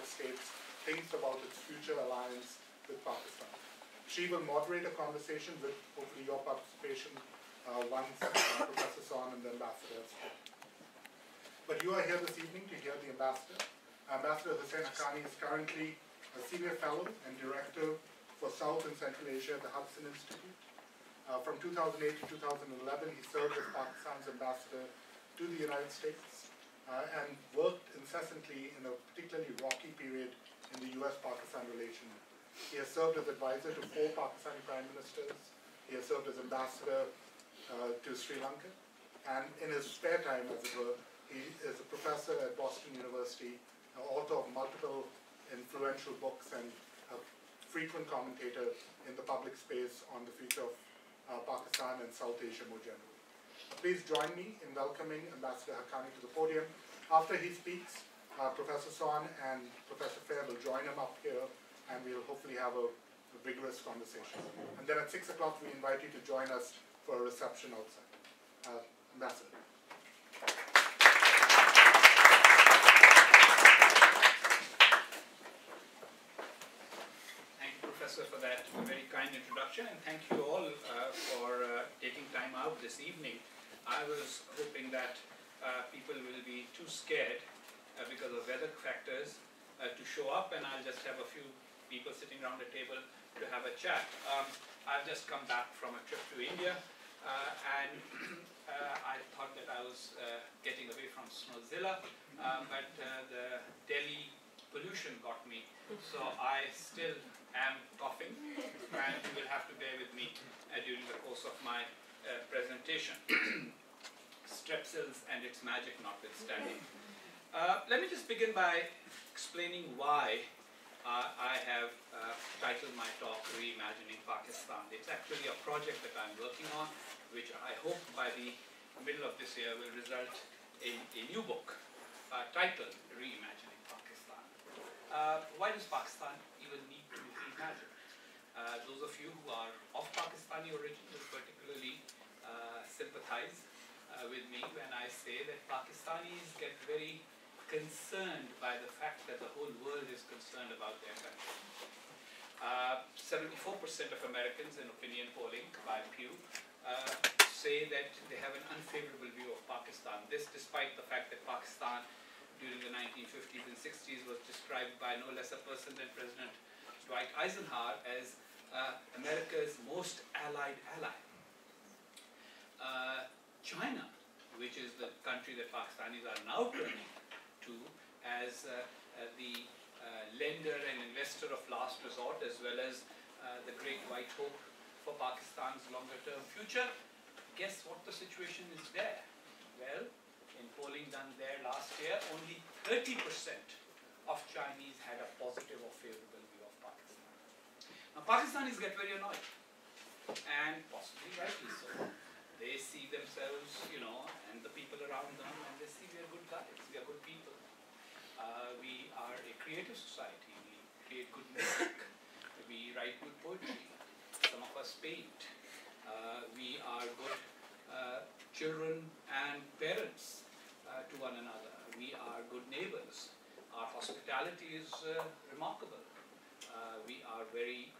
United States thinks about its future alliance with Pakistan. She will moderate a conversation with hopefully your participation once Professor Son and the Ambassador speak. But you are here this evening to hear the Ambassador. Ambassador Hussain Haqqani is currently a Senior Fellow and Director for South and Central Asia at the Hudson Institute. From 2008 to 2011, he served as Pakistan's Ambassador to the United States and worked incessantly in a particularly rocky period in the US-Pakistan relation. He has served as advisor to 4 Pakistani prime ministers. He has served as ambassador to Sri Lanka. And in his spare time, as it were, he is a professor at Boston University, author of multiple influential books, and a frequent commentator in the public space on the future of Pakistan and South Asia more generally. Please join me in welcoming Ambassador Haqqani to the podium. After he speaks, Professor Son and Professor Fair will join him up here, and we'll hopefully have a vigorous conversation. And then at 6 o'clock, we invite you to join us for a reception outside. Ambassador. Thank you, Professor, for that very kind introduction, and thank you all for taking time out this evening. I was hoping that people will be too scared because of weather factors to show up, and I'll just have a few people sitting around the table to have a chat. I've just come back from a trip to India, and I thought that I was getting away from Snowzilla, but the Delhi pollution got me, so I still am coughing, and you will have to bear with me during the course of my presentation. Strepsils and its magic notwithstanding. Let me just begin by explaining why I have titled my talk Reimagining Pakistan. It's actually a project that I'm working on, which I hope by the middle of this year will result in a new book titled Reimagining Pakistan. Why does Pakistan even need to reimagine? Those of you who are of Pakistani origin will particularly sympathize with me when I say that Pakistanis get very concerned by the fact that the whole world is concerned about their country. 74% of Americans in opinion polling by Pew say that they have an unfavorable view of Pakistan. This despite the fact that Pakistan during the 1950s and 60s was described by no less a person than President Dwight Eisenhower as America's most allied ally. China, which is the country that Pakistanis are now turning to as the lender and investor of last resort, as well as the great white hope for Pakistan's longer-term future. Guess what the situation is there? Well, in polling done there last year, only 30% of Chinese had a positive or favorable view of Pakistan. Now, Pakistanis get very annoyed, and possibly rightly so. They see themselves, and the people around them, and they see we are good guys, we are good people. We are a creative society, we create good music, we write good poetry, some of us paint, we are good children and parents to one another, we are good neighbors, our hospitality is remarkable, we are very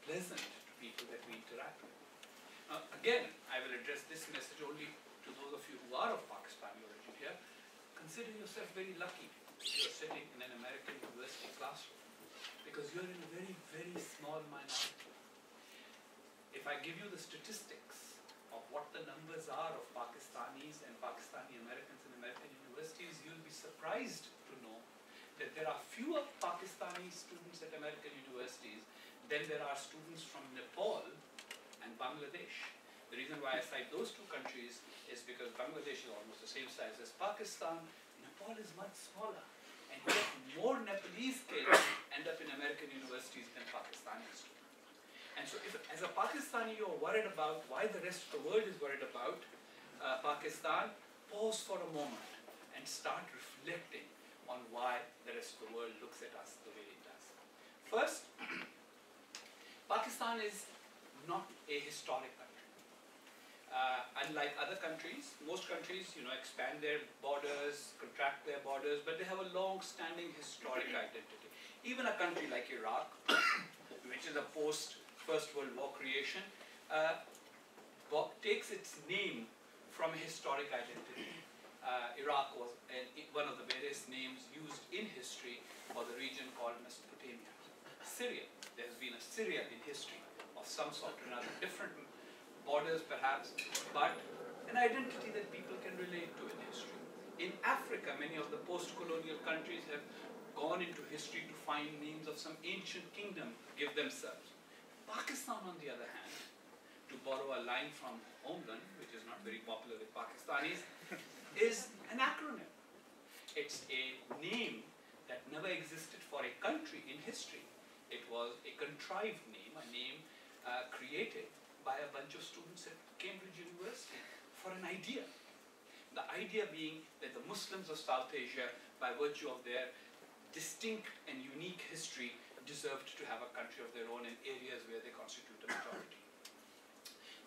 pleasant to people that we interact with. Again, I will address this message only to those of you who are of Pakistani origin here. Consider yourself very lucky if you are sitting in an American university classroom, because you are in a very, very small minority. If I give you the statistics of what the numbers are of Pakistanis and Pakistani Americans in American universities, you'll be surprised to know that there are fewer Pakistani students at American universities than there are students from Nepal and Bangladesh. The reason why I cite those two countries is because Bangladesh is almost the same size as Pakistan, Nepal is much smaller, and yet more Nepalese kids end up in American universities than Pakistanis do. And so if as a Pakistani you're worried about why the rest of the world is worried about Pakistan, pause for a moment and start reflecting on why the rest of the world looks at us the way it does. First, Pakistan is not a historic country. Unlike other countries, most countries, expand their borders, contract their borders, but they have a long-standing historic identity. Even a country like Iraq, which is a post-First World War creation, takes its name from a historic identity. Iraq was one of the various names used in history for the region called Mesopotamia. Syria, there's been a Syria in history of some sort or another, different borders perhaps, but an identity that people can relate to in history. In Africa, many of the post-colonial countries have gone into history to find names of some ancient kingdom to give themselves. Pakistan, on the other hand, to borrow a line from Homeland, which is not very popular with Pakistanis, is an acronym. It's a name that never existed for a country in history. It was a contrived name, a name created by a bunch of students at Cambridge University for an idea. The idea being that the Muslims of South Asia, by virtue of their distinct and unique history, deserved to have a country of their own in areas where they constitute a majority.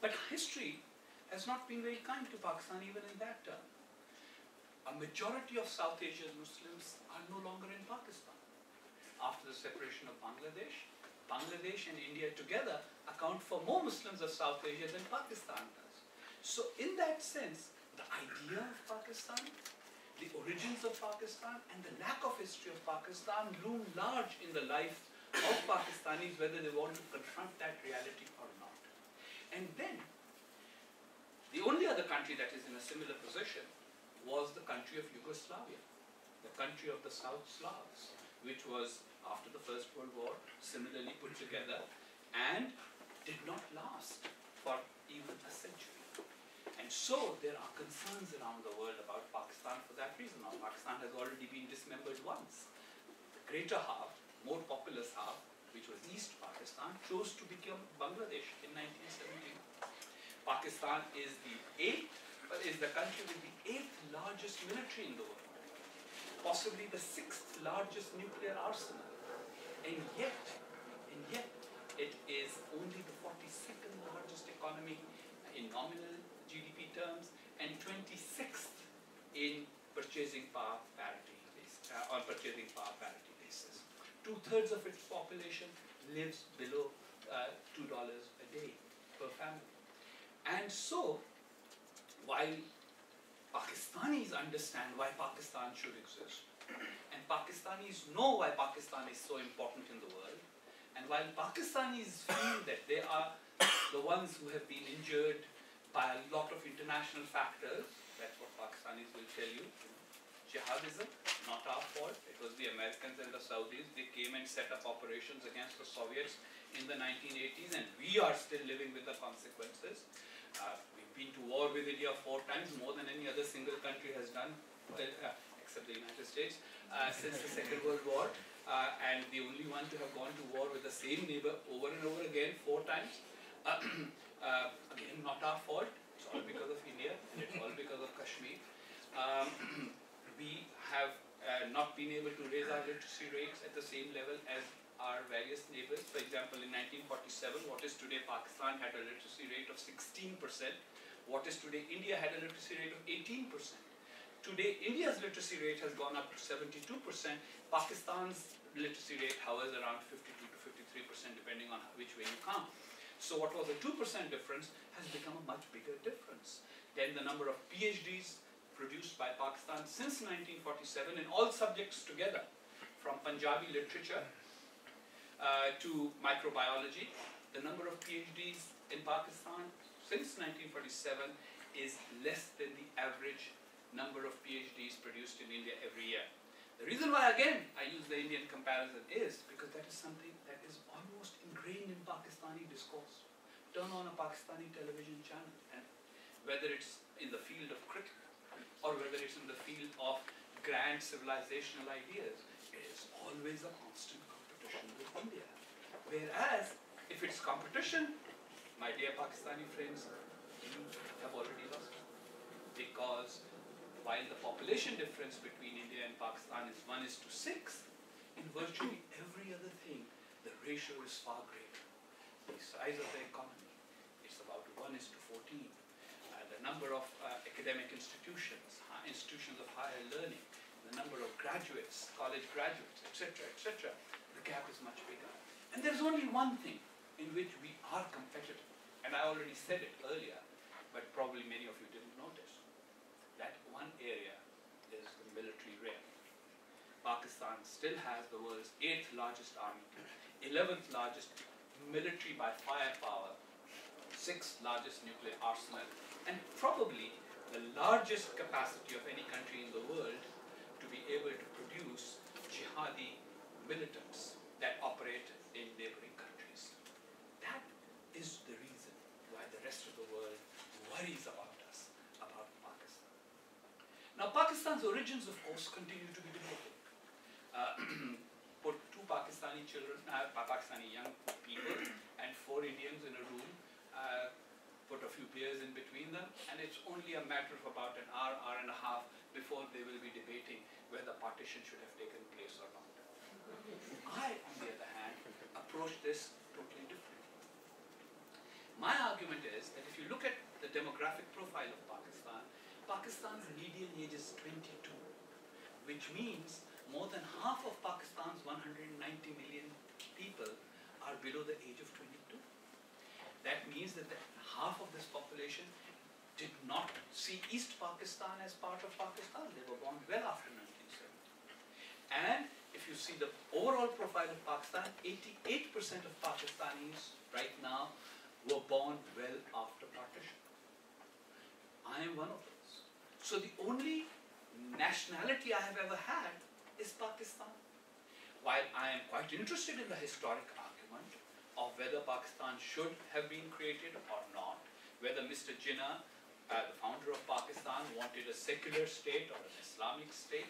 But history has not been very kind to Pakistan even in that term. A majority of South Asian Muslims are no longer in Pakistan. After the separation of Bangladesh, Bangladesh and India together account for more Muslims of South Asia than Pakistan does. So in that sense, the idea of Pakistan, the origins of Pakistan, and the lack of history of Pakistan loom large in the life of Pakistanis, whether they want to confront that reality or not. And then, the only other country that is in a similar position was the country of Yugoslavia, the country of the South Slavs, which was, after the First World War, similarly put together and did not last for even a century. And so there are concerns around the world about Pakistan for that reason. Now, Pakistan has already been dismembered once. The greater half, more populous half, which was East Pakistan, chose to become Bangladesh in 1917. Pakistan is the country with the 8th largest military in the world, possibly the 6th largest nuclear arsenal, and yet it is only the 42nd largest economy in nominal GDP terms and 26th in purchasing power parity basis, on purchasing power parity basis. 2/3 of its population lives below $2 a day per family. And so, while Pakistanis understand why Pakistan should exist, and Pakistanis know why Pakistan is so important in the world, and while Pakistanis feel that they are the ones who have been injured by a lot of international factors, that's what Pakistanis will tell you. Jihadism, not our fault. It was the Americans and the Saudis. They came and set up operations against the Soviets in the 1980s, and we are still living with the consequences. We've been to war with India 4 times, more than any other single country has done, except the United States, since the Second World War, and the only one to have gone to war with the same neighbor over and over again 4 times. Again, not our fault. It's all because of India, and it's all because of Kashmir. We have not been able to raise our literacy rates at the same level as our various neighbors. For example, in 1947, what is today Pakistan had a literacy rate of 16%. What is today India had a literacy rate of 18%. Today, India's literacy rate has gone up to 72%. Pakistan's literacy rate hovers around 52 to 53%, depending on which way you count. So what was a 2% difference has become a much bigger difference. Then the number of PhDs produced by Pakistan since 1947 in all subjects together, from Punjabi literature to microbiology, the number of PhDs in Pakistan since 1947 is less than the average number of PhDs produced in India every year. The reason why, again, I use the Indian comparison is because that is something that is almost ingrained in Pakistani discourse. Turn on a Pakistani television channel, and whether it's in the field of cricket or whether it's in the field of grand civilizational ideas, it is always a constant competition with India. Whereas, if it's competition, my dear Pakistani friends, you have already lost it. Because while the population difference between India and Pakistan is 1:6, in virtually every other thing, the ratio is far greater. The size of the economy is about 1:14. the number of academic institutions, institutions of higher learning, the number of graduates, college graduates, etc., the gap is much bigger. And there's only one thing in which we are competitive, and I already said it earlier, but probably many of you didn't notice. That one area is the military realm. Pakistan still has the world's 8th largest army, 11th largest military by firepower, 6th largest nuclear arsenal, and probably the largest capacity of any country in the world to be able to produce jihadi militants that operate in neighboring countries. That is the reason why the rest of the world worries about us, about Pakistan. Now, Pakistan's origins, of course, continue to be debated. Put 2 Pakistani children, Pakistani young people, and 4 Indians in a room, put a few beers in between them, and it's only a matter of about an hour, hour and a half before they will be debating whether partition should have taken place or not. I, on the other hand, approach this totally differently. My argument is that if you look at the demographic profile of Pakistan, Pakistan's median age is 22, which means more than half of Pakistan's 190 million people are below the age of 22. That means that half of this population did not see East Pakistan as part of Pakistan. They were born well after 1970. And if you see the overall profile of Pakistan, 88% of Pakistanis right now were born well after partition. I am one of those. So the only nationality I have ever had is Pakistan. While I am quite interested in the historic argument of whether Pakistan should have been created or not, whether Mr. Jinnah, the founder of Pakistan, wanted a secular state or an Islamic state,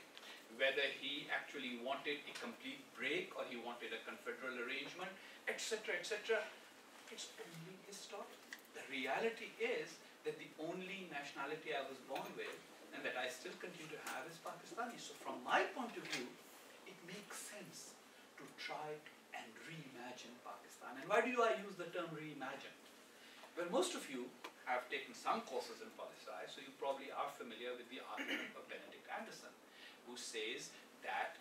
whether he actually wanted a complete break or he wanted a confederal arrangement, etc., etc., it's only historic. The reality is that the only nationality I was born with and that I still continue to have is Pakistani. So from my point of view, it makes sense to try and reimagine Pakistan. And why do I use the term reimagine? Well, most of you have taken some courses in policy, so you probably are familiar with the argument of Benedict Anderson, who says that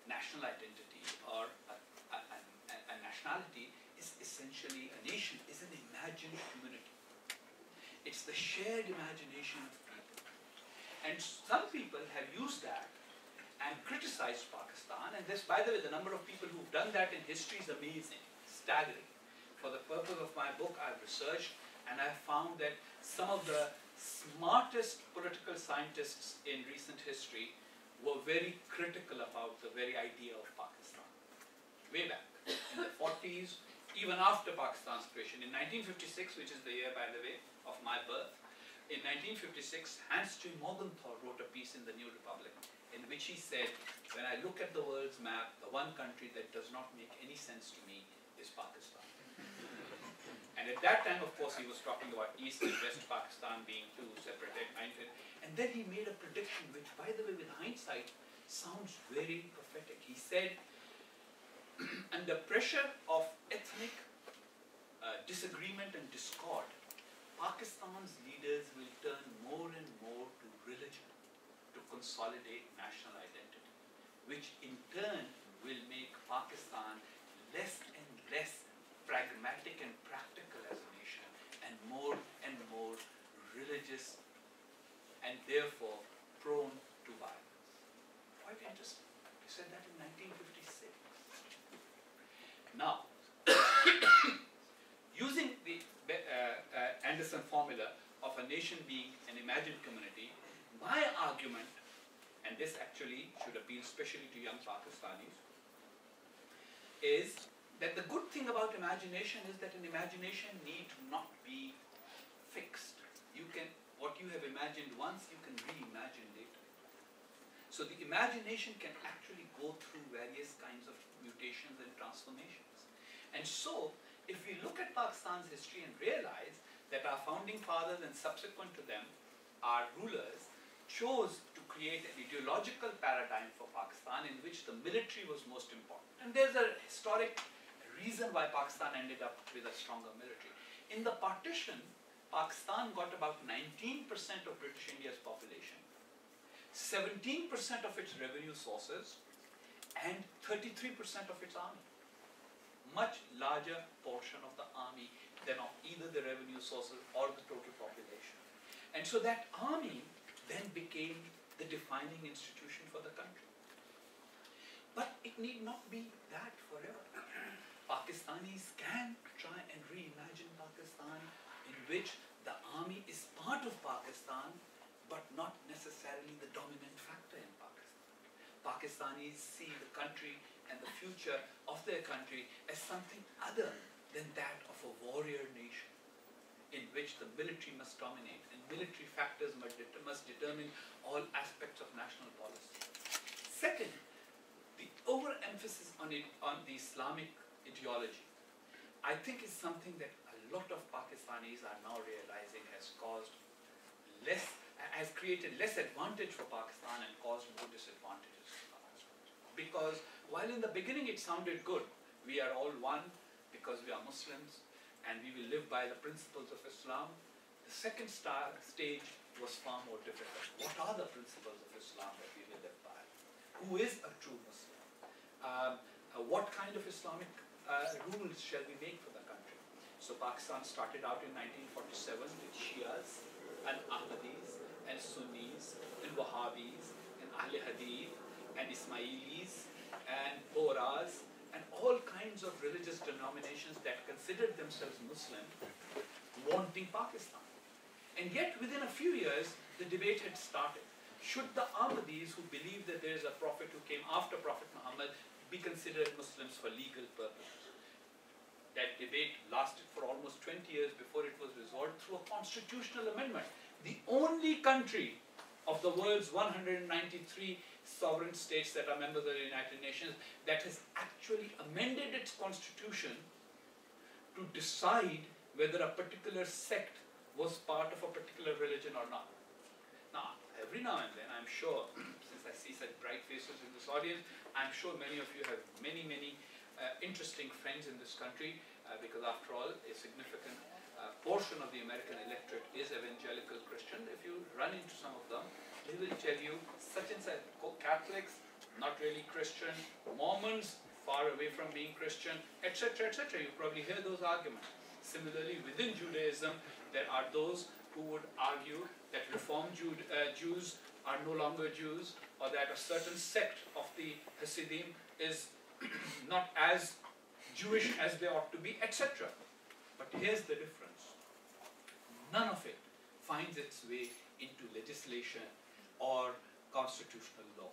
national identity or a nationality is essentially, a nation is an imagined community. It's the shared imagination of people. And some people have used that and criticized Pakistan, and this, by the way, the number of people who've done that in history is amazing, staggering. For the purpose of my book, I've researched, and I've found that some of the smartest political scientists in recent history were very critical about the very idea of Pakistan. Way back, in the 40s, even after Pakistan's creation. In 1956, which is the year, by the way, of my birth, in 1956, Hans G. Morgenthau wrote a piece in the New Republic in which he said, when I look at the world's map, the one country that does not make any sense to me is Pakistan. And at that time, of course, he was talking about East and West Pakistan being 2 separate entities. And then he made a prediction which, by the way, with hindsight, sounds very prophetic. He said, under pressure of ethnic disagreement and discord, Pakistan's leaders will turn more and more to religion to consolidate national identity, which in turn will make Pakistan less and less pragmatic and practical as a nation, and more religious, and therefore prone to violence. Quite interesting. He said that in 1956. Now, using the Anderson formula of a nation being an imagined community, my argument, and this actually should appeal especially to young Pakistanis, is that the good thing about imagination is that an imagination need not be fixed. What you have imagined once, you can reimagine later. So the imagination can actually go through various kinds of mutations and transformations. And so, if we look at Pakistan's history and realize that our founding fathers and subsequent to them, our rulers, chose to create an ideological paradigm for Pakistan in which the military was most important. And there's a historic reason why Pakistan ended up with a stronger military. In the partition Pakistan got about 19% of British India's population, 17% of its revenue sources, and 33% of its army. Much larger portion of the army than of either the revenue sources or the total population. And so that army then became the defining institution for the country. But it need not be that forever. Pakistanis can try and reimagine Pakistan in which the army is part of Pakistan but not necessarily the dominant factor in Pakistan. Pakistanis see the country and the future of their country as something other than that of a warrior nation in which the military must dominate and military factors must determine all aspects of national policy. Second, the overemphasis on the Islamic ideology, I think, is something that a lot of Pakistanis are now realizing has created less advantage for Pakistan and caused more disadvantages for Pakistan. Because while in the beginning it sounded good, we are all one because we are Muslims and we will live by the principles of Islam, the second stage was far more difficult. What are the principles of Islam that we will live by? Who is a true Muslim? What kind of Islamic rules shall we make for the country? So Pakistan started out in 1947 with Shias and Ahmadis and Sunnis and Wahhabis and Ahl Hadith and Ismailis and Bohras and all kinds of religious denominations that considered themselves Muslim wanting Pakistan. And yet within a few years the debate had started. Should the Ahmadis, who believe that there is a prophet who came after Prophet Muhammad, be considered Muslims for legal purposes? That debate lasted for almost 20 years before it was resolved through a constitutional amendment. The only country of the world's 193 sovereign states that are members of the United Nations that has actually amended its constitution to decide whether a particular sect was part of a particular religion or not. Now, every now and then, I'm sure, since I see such bright faces in this audience, I'm sure many of you have many interesting friends in this country because after all, a significant portion of the American electorate is evangelical Christian. If you run into some of them, they will tell you such and such. Catholics, not really Christian, Mormons, far away from being Christian, etc., etc. You probably hear those arguments. Similarly, within Judaism, there are those who would argue that Reform Jews are no longer Jews, or that a certain sect of the Hasidim is not as Jewish as they ought to be, etc. But here's the difference. None of it finds its way into legislation or constitutional law.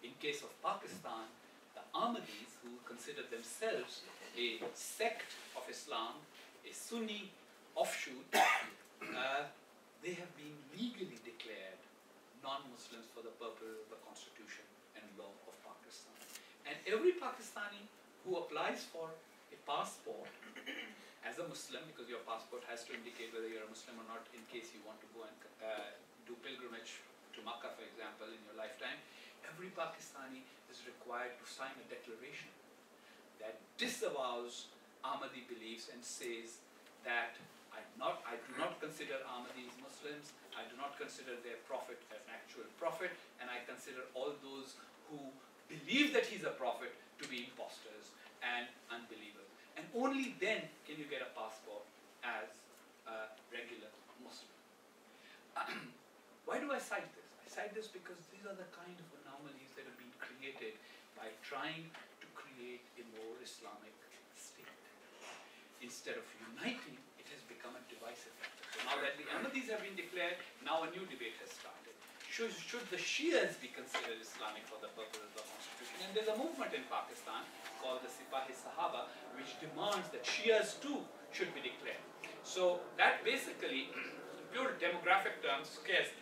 In case of Pakistan, the Ahmadis, who consider themselves a sect of Islam, a Sunni offshoot, they have been legally declared non-Muslims for the purpose of the constitution and law of Pakistan. And every Pakistani who applies for a passport as a Muslim, because your passport has to indicate whether you're a Muslim or not in case you want to go and do pilgrimage to Makkah, for example, in your lifetime, every Pakistani is required to sign a declaration that disavows Ahmadi beliefs and says that I do not consider Ahmadis Muslims, I do not consider their prophet as an actual prophet, and I consider all those who believe that he's a prophet to be imposters and unbelievers. And only then can you get a passport as a regular Muslim. Why do I cite this? I cite this because these are the kind of anomalies that have been created by trying to create a more Islamic state. Instead of uniting, it has become a divisive factor. So now that the Ahmadis have been declared, now a new debate has started. Should the Shias be considered Islamic for the purpose of the constitution? And there's a movement in Pakistan called the Sipahi Sahaba, which demands that Shias too should be declared. So that basically, in pure demographic terms, scares me.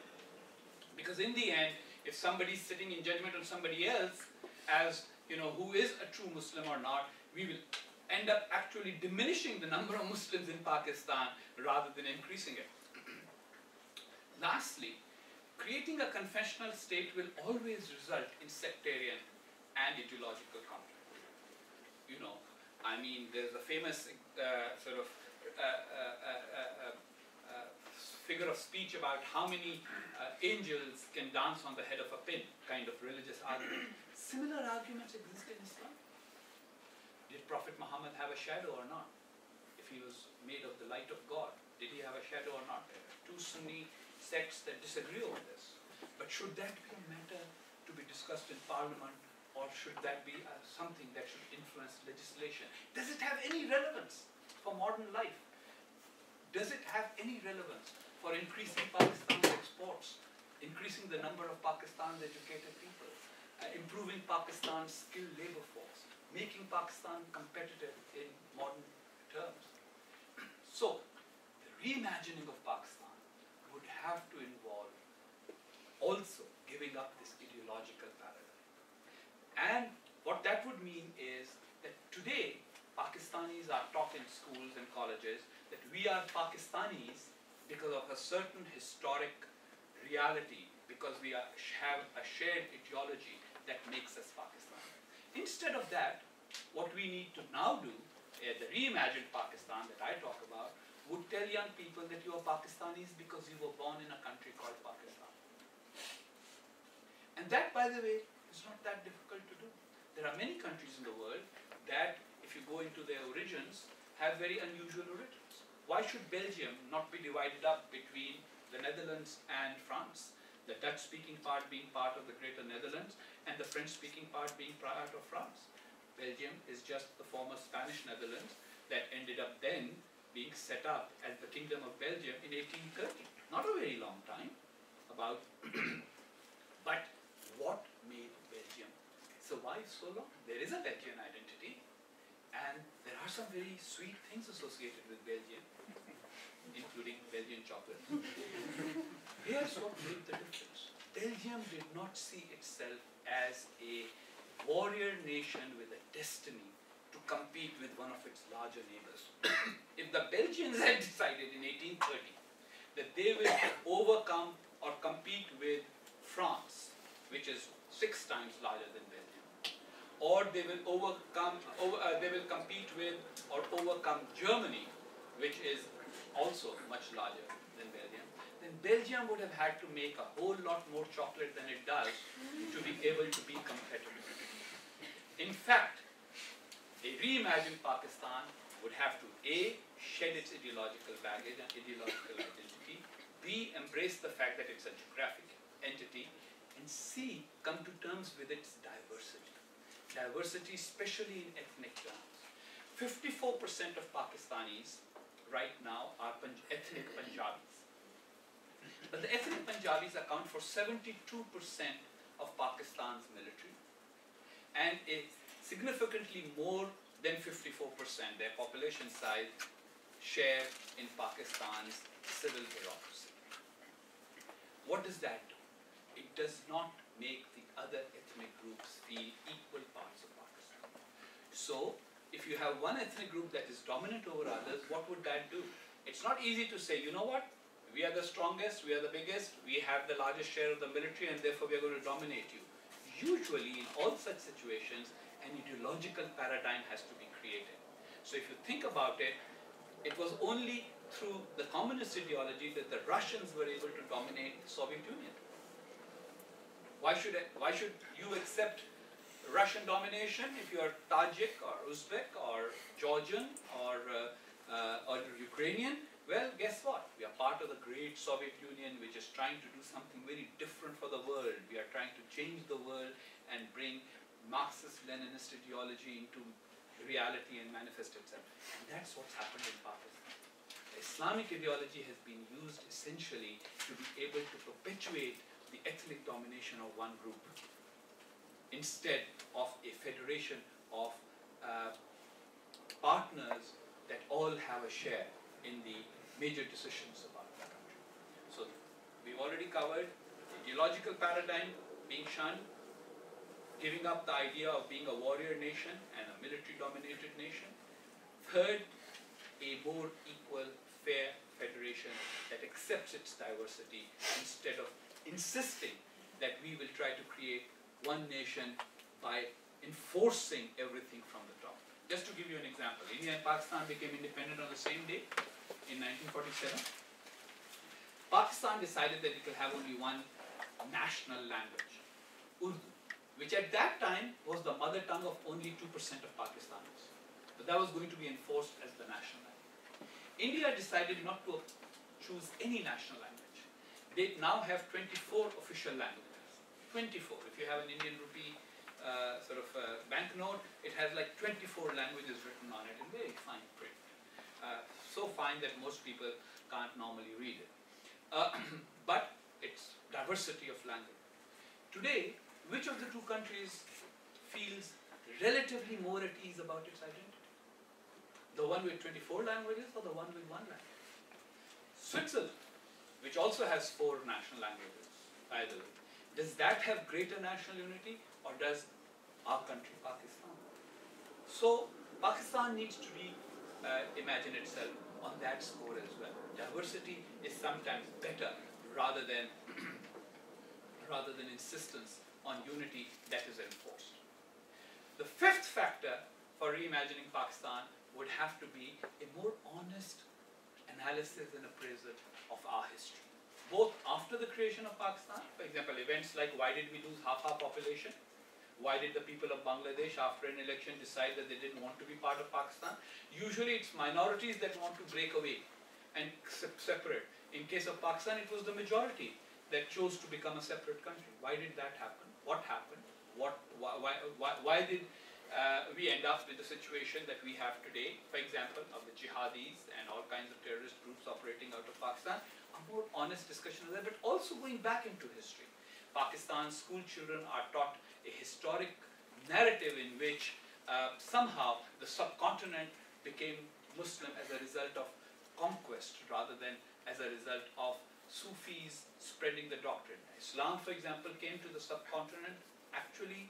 Because in the end, if somebody's sitting in judgment on somebody else as, who is a true Muslim or not, we will end up actually diminishing the number of Muslims in Pakistan rather than increasing it. Lastly, creating a confessional state will always result in sectarian and ideological conflict. There's a famous figure of speech about how many angels can dance on the head of a pin, kind of religious argument. Similar arguments exist in Islam. Did Prophet Muhammad have a shadow or not? If he was made of the light of God, did he have a shadow or not? There are two Sunni sects that disagree over this. But should that be a matter to be discussed in Parliament, or should that be something that should influence legislation? Does it have any relevance for modern life? Does it have any relevance for increasing Pakistan's exports, increasing the number of Pakistan's educated people, improving Pakistan's skilled labor force, making Pakistan competitive in modern terms? So, the reimagining of Pakistan would have to involve also giving up this ideological paradigm. And what that would mean is that today, Pakistanis are taught in schools and colleges that we are Pakistanis because of a certain historic reality, because we have a shared ideology that makes us Pakistani. Instead of that, what we need to now do, the reimagined Pakistan that I talk about, would tell young people that you are Pakistanis because you were born in a country called Pakistan. And that, by the way, is not that difficult to do. There are many countries in the world that, if you go into their origins, have very unusual origins. Why should Belgium not be divided up between the Netherlands and France? The Dutch-speaking part being part of the Greater Netherlands and the French-speaking part being part of France. Belgium is just the former Spanish Netherlands that ended up then being set up as the Kingdom of Belgium in 1830. Not a very long time, about but what made Belgium survive so long? There is a Belgian identity, and there are some very sweet things associated with Belgium, including Belgian chocolate. Here's what made the difference. Belgium did not see itself as a warrior nation with a destiny to compete with one of its larger neighbors. If the Belgians had decided in 1830 that they will overcome or compete with France, which is 6 times larger than Belgium, or they will compete with or overcome Germany, which is also much larger than Belgium, then Belgium would have had to make a whole lot more chocolate than it does to be able to be competitive. In fact, a reimagined Pakistan would have to A, shed its ideological baggage and ideological identity, B, embrace the fact that it's a geographic entity, and C, come to terms with its diversity. Diversity, especially in ethnic terms. 54% of Pakistanis right now are ethnic Punjabis. But the ethnic Punjabis account for 72% of Pakistan's military, and a significantly more than 54%, their population size, share in Pakistan's civil bureaucracy. What does that do? It does not make the other ethnic groups feel equal parts of Pakistan. So, if you have one ethnic group that is dominant over others, what would that do? It's not easy to say, you know what, we are the strongest, we are the biggest, we have the largest share of the military, and therefore we are going to dominate you. Usually, in all such situations, an ideological paradigm has to be created. So if you think about it, it was only through the communist ideology that the Russians were able to dominate the Soviet Union. Why should you accept Russian domination if you are Tajik or Uzbek or Georgian or Ukrainian? Well, guess what? We are part of the great Soviet Union, which is trying to do something very different for the world. We are trying to change the world and bring Marxist-Leninist ideology into reality and manifest itself. And that's what's happened in Pakistan. The Islamic ideology has been used essentially to be able to perpetuate the ethnic domination of one group instead of a federation of partners that all have a share in the major decisions about the country. So we've already covered ideological paradigm being shunned, giving up the idea of being a warrior nation and a military-dominated nation. Third, a more equal, fair federation that accepts its diversity instead of insisting that we will try to create one nation by enforcing everything from the top. Just to give you an example, India and Pakistan became independent on the same day in 1947. Pakistan decided that it will have only one national language, Urdu, which at that time was the mother tongue of only 2% of Pakistanis. But that was going to be enforced as the national language. India decided not to choose any national language. They now have 24 official languages. 24. If you have an Indian rupee banknote, it has like 24 languages written on it in very fine print. So fine that most people can't normally read it. But it's diversity of language. Today, which of the two countries feels relatively more at ease about its identity? The one with 24 languages or the one with one language? Switzerland, which also has 4 national languages, by the way, does that have greater national unity, or does our country, Pakistan? So, Pakistan needs to imagine itself on that score as well. Diversity is sometimes better rather than insistence on unity that is enforced. The 5th factor for reimagining Pakistan would have to be a more honest analysis and appraisal of our history. Both after the creation of Pakistan, for example, events like why did we lose half our population? Why did the people of Bangladesh after an election decide that they didn't want to be part of Pakistan? Usually it's minorities that want to break away and separate. In case of Pakistan, it was the majority that chose to become a separate country. Why did that happen? What happened? Why did we end up with the situation that we have today, for example, of the jihadis and all kinds of terrorist groups operating out of Pakistan? A more honest discussion of that, but also going back into history. Pakistan's school children are taught a historic narrative in which somehow the subcontinent became Muslim as a result of conquest rather than as a result of Sufis spreading the doctrine. Islam, for example, came to the subcontinent actually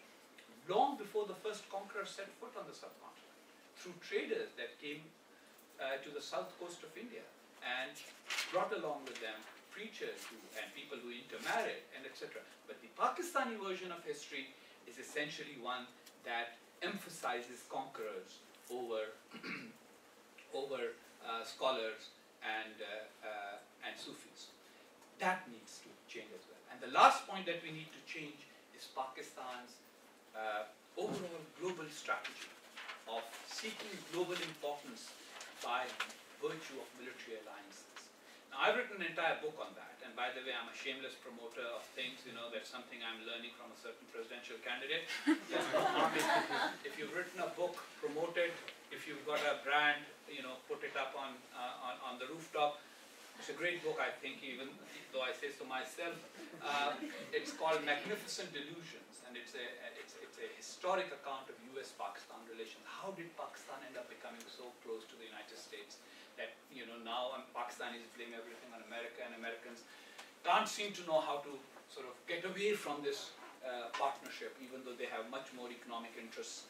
long before the first conqueror set foot on the subcontinent, through traders that came to the south coast of India and brought along with them preachers and people who intermarried and etc. But the Pakistani version of history is essentially one that emphasizes conquerors over scholars and Sufis. That needs to change as well. And the last point that we need to change is Pakistan's overall global strategy of seeking global importance by virtue of military alliances. Now, I've written an entire book on that, and by the way, I'm a shameless promoter of things, that's something I'm learning from a certain presidential candidate. If you've written a book, promote it. If you've got a brand, put it up on the rooftop. It's a great book, I think, even though I say so myself. It's called Magnificent Delusions, and it's a historic account of US-Pakistan relations. How did Pakistan end up becoming so close to the United States that now Pakistanis blame everything on America, and Americans can't seem to know how to sort of get away from this partnership, even though they have much more economic interests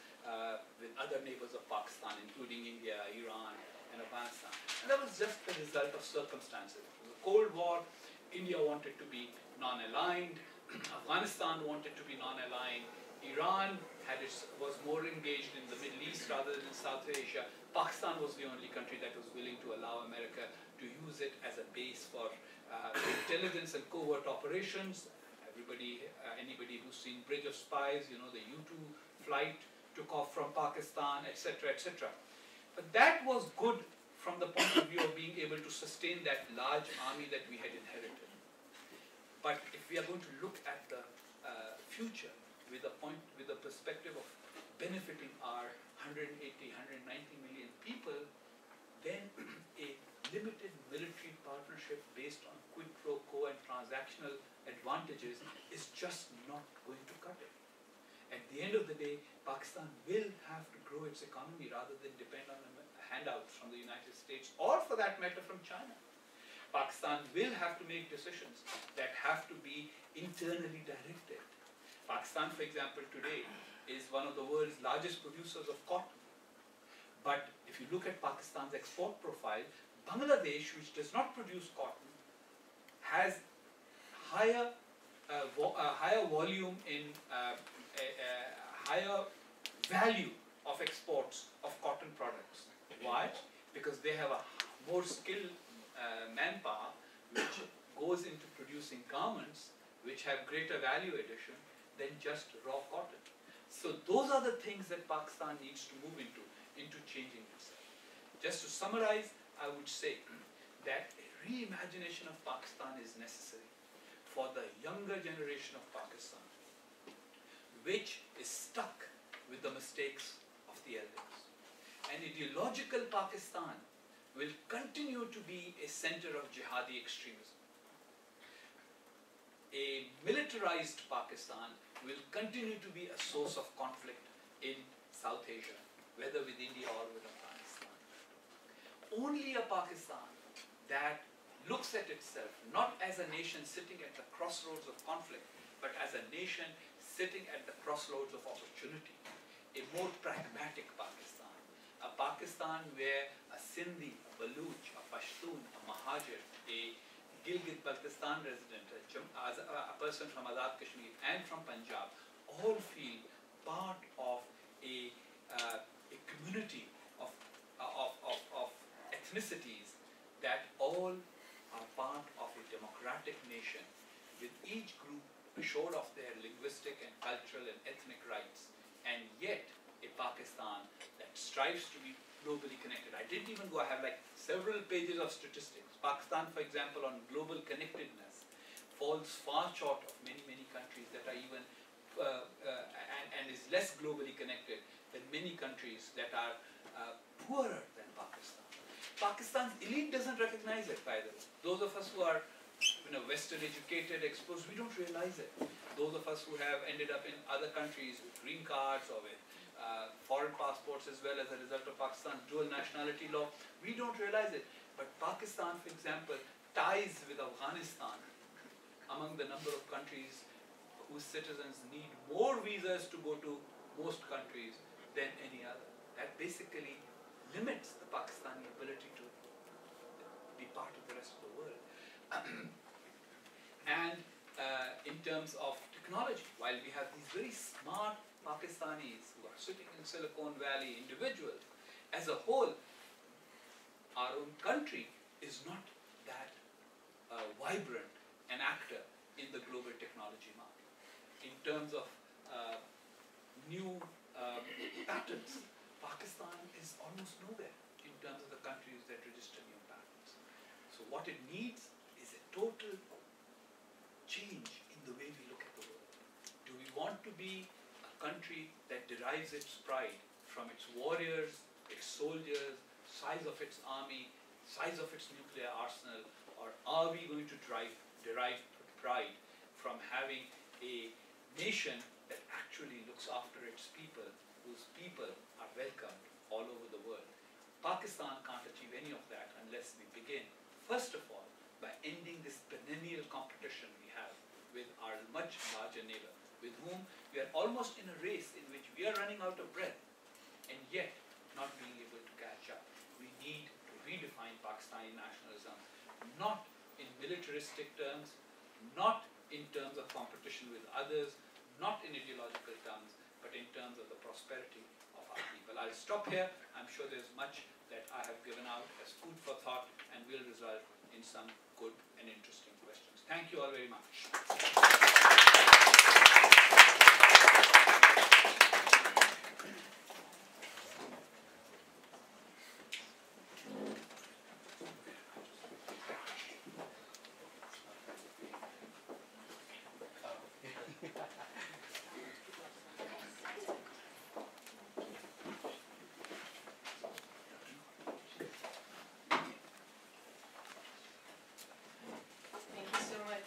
with other neighbors of Pakistan, including India, Iran, and Afghanistan. And that was just the result of circumstances. It was a Cold War. India wanted to be non-aligned. Afghanistan wanted to be non-aligned. Iran was more engaged in the Middle East rather than in South Asia. Pakistan was the only country that was willing to allow America to use it as a base for intelligence and covert operations. Anybody who's seen Bridge of Spies, the U-2 flight took off from Pakistan, etc., etc. But that was good from the point of view of being able to sustain that large army that we had inherited. But if we are going to look at the future with a perspective of benefiting our 180, 190 million people, then a limited military partnership based on quid pro quo and transactional advantages is just not going to cut it. At the end of the day, Pakistan will have to grow its economy rather than depend on handouts from the United States, or for that matter from China. Pakistan will have to make decisions that have to be internally directed. Pakistan, for example, today is one of the world's largest producers of cotton. But if you look at Pakistan's export profile, Bangladesh, which does not produce cotton, has higher volume in higher value of exports of cotton products. Why? Because they have a more skilled manpower, which goes into producing garments which have greater value addition than just raw cotton. So those are the things that Pakistan needs to move into changing itself. Just to summarize, I would say that a reimagination of Pakistan is necessary for the younger generation of Pakistan, which is stuck with the mistakes of the elders. An ideological Pakistan will continue to be a center of jihadi extremism. A militarized Pakistan will continue to be a source of conflict in South Asia, whether with India or with Afghanistan. Only a Pakistan that looks at itself not as a nation sitting at the crossroads of conflict, but as a nation sitting at the crossroads of opportunity. A more pragmatic Pakistan. A Pakistan where a Sindhi, a Baluch, a Pashtun, a Mahajir, a Gilgit-Baltistan resident, a person from Azad Kashmir and from Punjab, all feel part of a community of ethnicities that all are part of a democratic nation, with each group assured of their linguistic and cultural and ethnic rights, and yet a Pakistan that strives to be globally connected. I didn't even go, I have like several pages of statistics. Pakistan, for example, on global connectedness falls far short of many countries that are even, and is less globally connected than many countries that are poorer than Pakistan. Pakistan's elite doesn't recognize it, by the way. Those of us who are Western educated, exposed, we don't realize it. Those of us who have ended up in other countries with green cards or with foreign passports as well as a result of Pakistan's dual nationality law, we don't realize it. But Pakistan, for example, ties with Afghanistan among the number of countries whose citizens need more visas to go to most countries than any other. That basically limits the Pakistani ability to be part of the rest of the world. And in terms of technology, while we have these very smart Pakistanis who are sitting in Silicon Valley, individuals, as a whole, our own country is not that vibrant an actor in the global technology market. In terms of new patents, Pakistan is almost nowhere in terms of the countries that register new patents. So what it needs is a total change in the way we look at the world. Do we want to be a country that derives its pride from its warriors, its soldiers, size of its army, size of its nuclear arsenal, or are we going to derive pride from having a nation that actually looks after its people, whose people are welcomed all over the world? Pakistan can't achieve any of that unless we begin, first of all, by ending this perennial competition we have with our much larger neighbor, with whom we are almost in a race in which we are running out of breath and yet not being able to catch up. We need to redefine Pakistani nationalism, not in militaristic terms, not in terms of competition with others, not in ideological terms, but in terms of the prosperity of our people. I'll stop here. I'm sure there's much that I have given out as food for thought and will result in some good and interesting questions. Thank you all very much.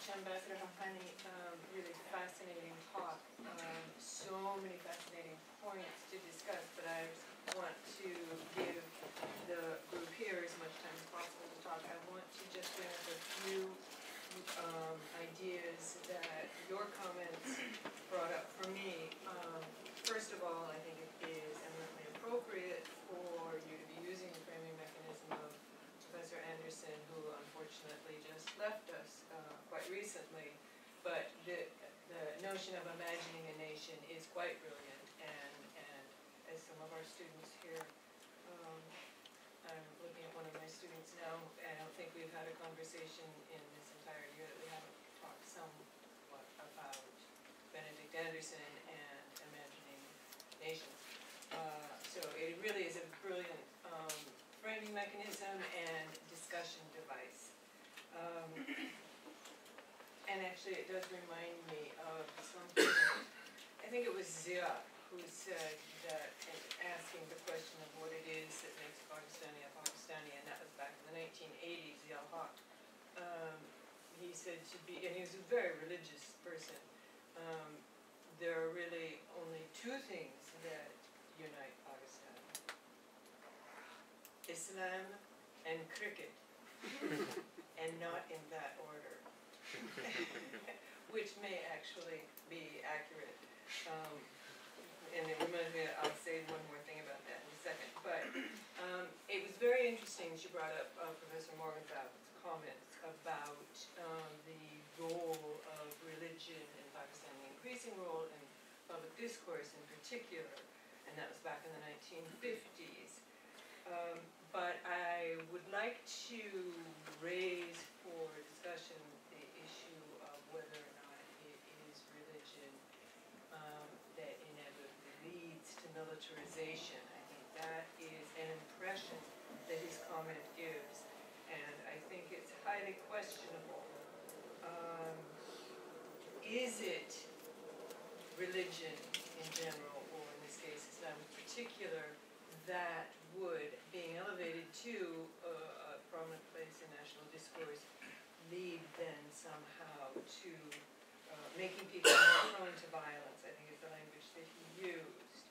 Ambassador Haqqani, really fascinating talk. So many fascinating points to discuss, but I want to give the group here as much time as possible to talk. I want to just bring up a few ideas that your comments brought up for me. First of all, I think it is eminently appropriate for you to be using the framing mechanism of Professor Anderson, who unfortunately just left us quite recently, but the notion of imagining a nation is quite brilliant, and as some of our students here, I'm looking at one of my students now, and I don't think we've had a conversation in this entire entire year that we haven't talked somewhat about Benedict Anderson and Imagining Nations. So it really is a brilliant framing mechanism and discussion device. And actually it does remind me of something, I think it was Zia who said that, in asking the question of what it is that makes Pakistani a Pakistani, and that was back in the 1980s, Zia Haq. He said to be, and he was a very religious person, there are really only two things that unite Pakistan: Islam and cricket, and not in that order, which may actually be accurate. And it reminds me, I'll say one more thing about that in a second, but it was very interesting she brought up Professor Morgenthau's comments about the role of religion in Pakistan, the increasing role in public discourse in particular, and that was back in the 1950s. But I would like to raise for discussion the issue of whether or not it is religion that inevitably leads to militarization. I think that is an impression that his comment gives, and I think it's highly questionable. Is it religion in general, or in this case Islam in particular, that would, being elevated to a prominent place in national discourse, lead then somehow to making people more prone to violence? I think is the language that he used.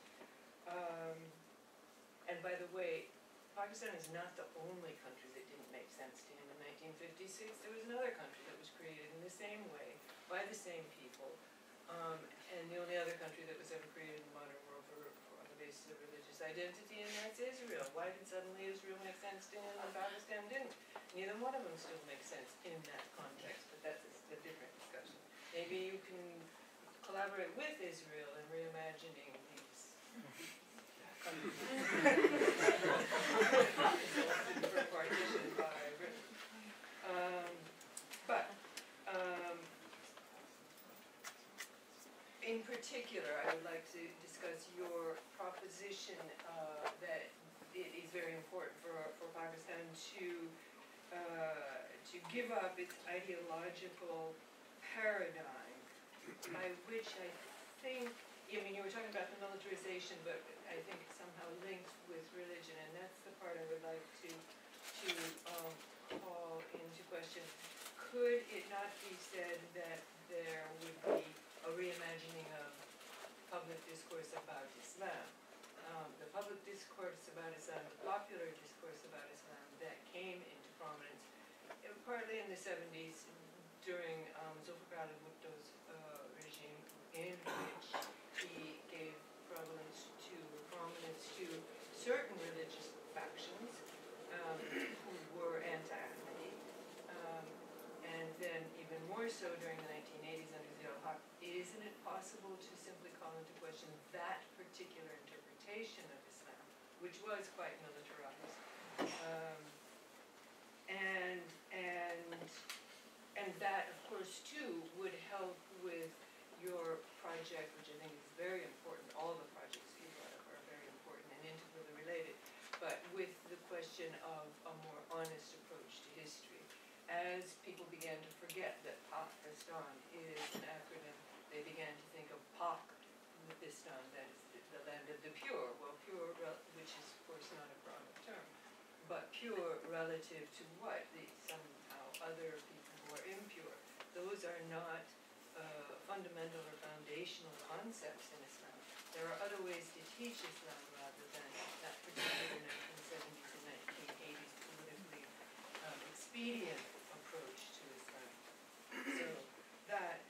And by the way, Pakistan is not the only country that didn't make sense to him. In 1956, there was another country that was created in the same way, by the same people, and the only other country that was ever created in the modern world on the basis of religious identity, and that's Israel. Why did suddenly Israel make sense to him and Pakistan didn't? Neither one of them still makes sense in that context, but that's a different discussion. Maybe you can collaborate with Israel in reimagining these countries. For partition by Britain. In particular, I would like to discuss your proposition that it is very important for Pakistan to give up its ideological paradigm, by which I think, I mean, you were talking about the militarization, but I think it's somehow linked with religion, and that's the part I would like to call into question. Could it not be said that there would be a reimagining of public discourse about Islam? The public discourse about Islam, the popular discourse about Islam that came into prominence, partly in the 70s during Zulfikar Ali Bhutto's regime, in which he gave prominence to certain religious factions who were anti-Ahmadi, and then even more so during the 1980s under Zia Haq. Isn't it possible to simply call into question that particular interpretation of Islam, which was quite militarized? And that, of course, too, would help with your project, which I think is very important. All the projects you brought up are very important and integrally related, but with the question of a more honest approach to history. As people began to forget that Pakistan is an acronym, they began to think of Pakistan, that is the land of the pure. Well, pure, which is of course not a broad term, but pure relative to what? Somehow other people who are impure. Those are not fundamental or foundational concepts in Islam. There are other ways to teach Islam rather than that particular 1970s and 1980s politically expedient approach to Islam. So that,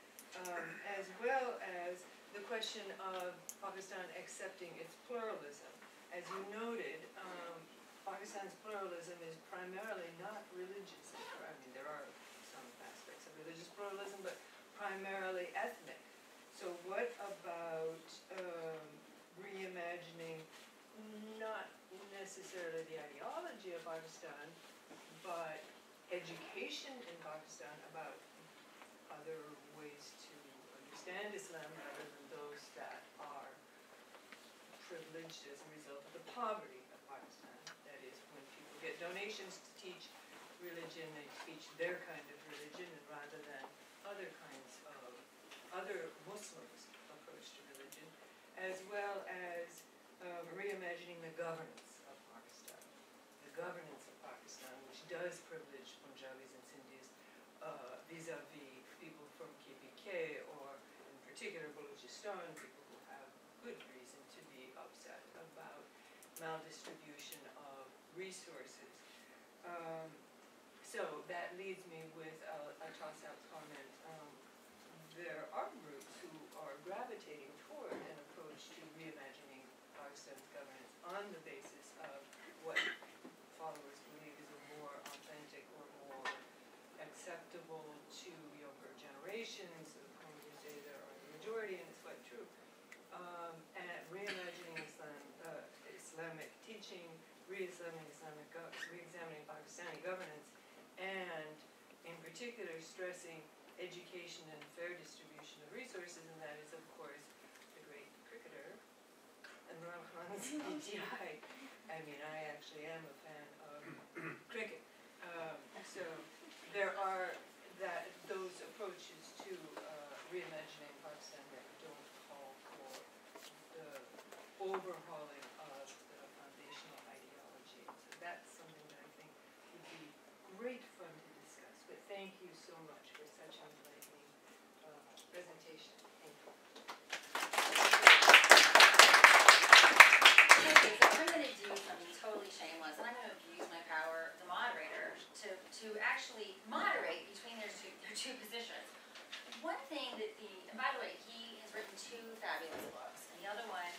as well as the question of Pakistan accepting its pluralism. As you noted, Pakistan's pluralism is primarily not religious. I mean, there are some aspects of religious pluralism, but primarily ethnic. So what about reimagining not necessarily the ideology of Pakistan, but education in Pakistan about other ways to understand Islam rather than those that are privileged as a result of the poverty of Pakistan. That is, when people get donations to teach religion, they teach their kind of religion, and rather than other kinds of other Muslims' approach to religion, as well as reimagining the governance of Pakistan. The governance of Pakistan, which does privilege Punjabis and Sindhis vis-a-vis people from KPK, or in particular Balochistan, people who have good reason to be upset about maldistribution of resources. So that leads me with a toss-out comment. There are groups who are gravitating toward an approach to reimagining Pakistan's governance on the basis of what followers believe is a more authentic or more acceptable to younger generations, of whom you say there are the majority, and it's quite true. And reimagining Islamic teaching, re-examining Pakistani governance, and in particular stressing education and fair distribution of resources, and that is, of course, the great cricketer, Imran Khan's BTI. I mean, I actually am a fan of cricket. So there are those approaches to reimagining Pakistan that don't call for the overhauling of the foundational ideology. So that's something that I think would be great fun to discuss. But thank you so much for such an enlightening presentation. Thank you. Okay, so I'm going to do something totally shameless, and I'm going to abuse my power, the moderator, to actually moderate between their two positions. One thing that and by the way, he has written 2 fabulous books, and the other one,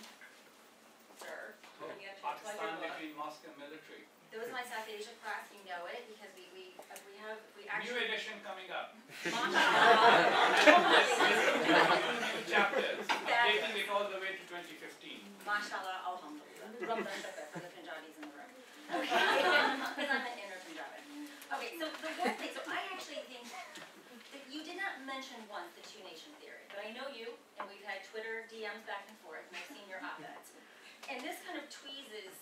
sir, you have to plug your Pakistan book. between mosque and military. There was my South Asia class, you know it, because we New actually. edition coming up. Mashallah. New chapters. Updating it all the way to 2015. Mashallah, alhamdulillah. Rabba shukr for the Punjabis in the room. Okay, because I'm an inner Punjabi. Okay, so the one thing, so I actually think that you did not mention once the two-nation theory, but I know you, and we've had Twitter DMs back and forth, and I've seen your op-eds. And this kind of tweezes,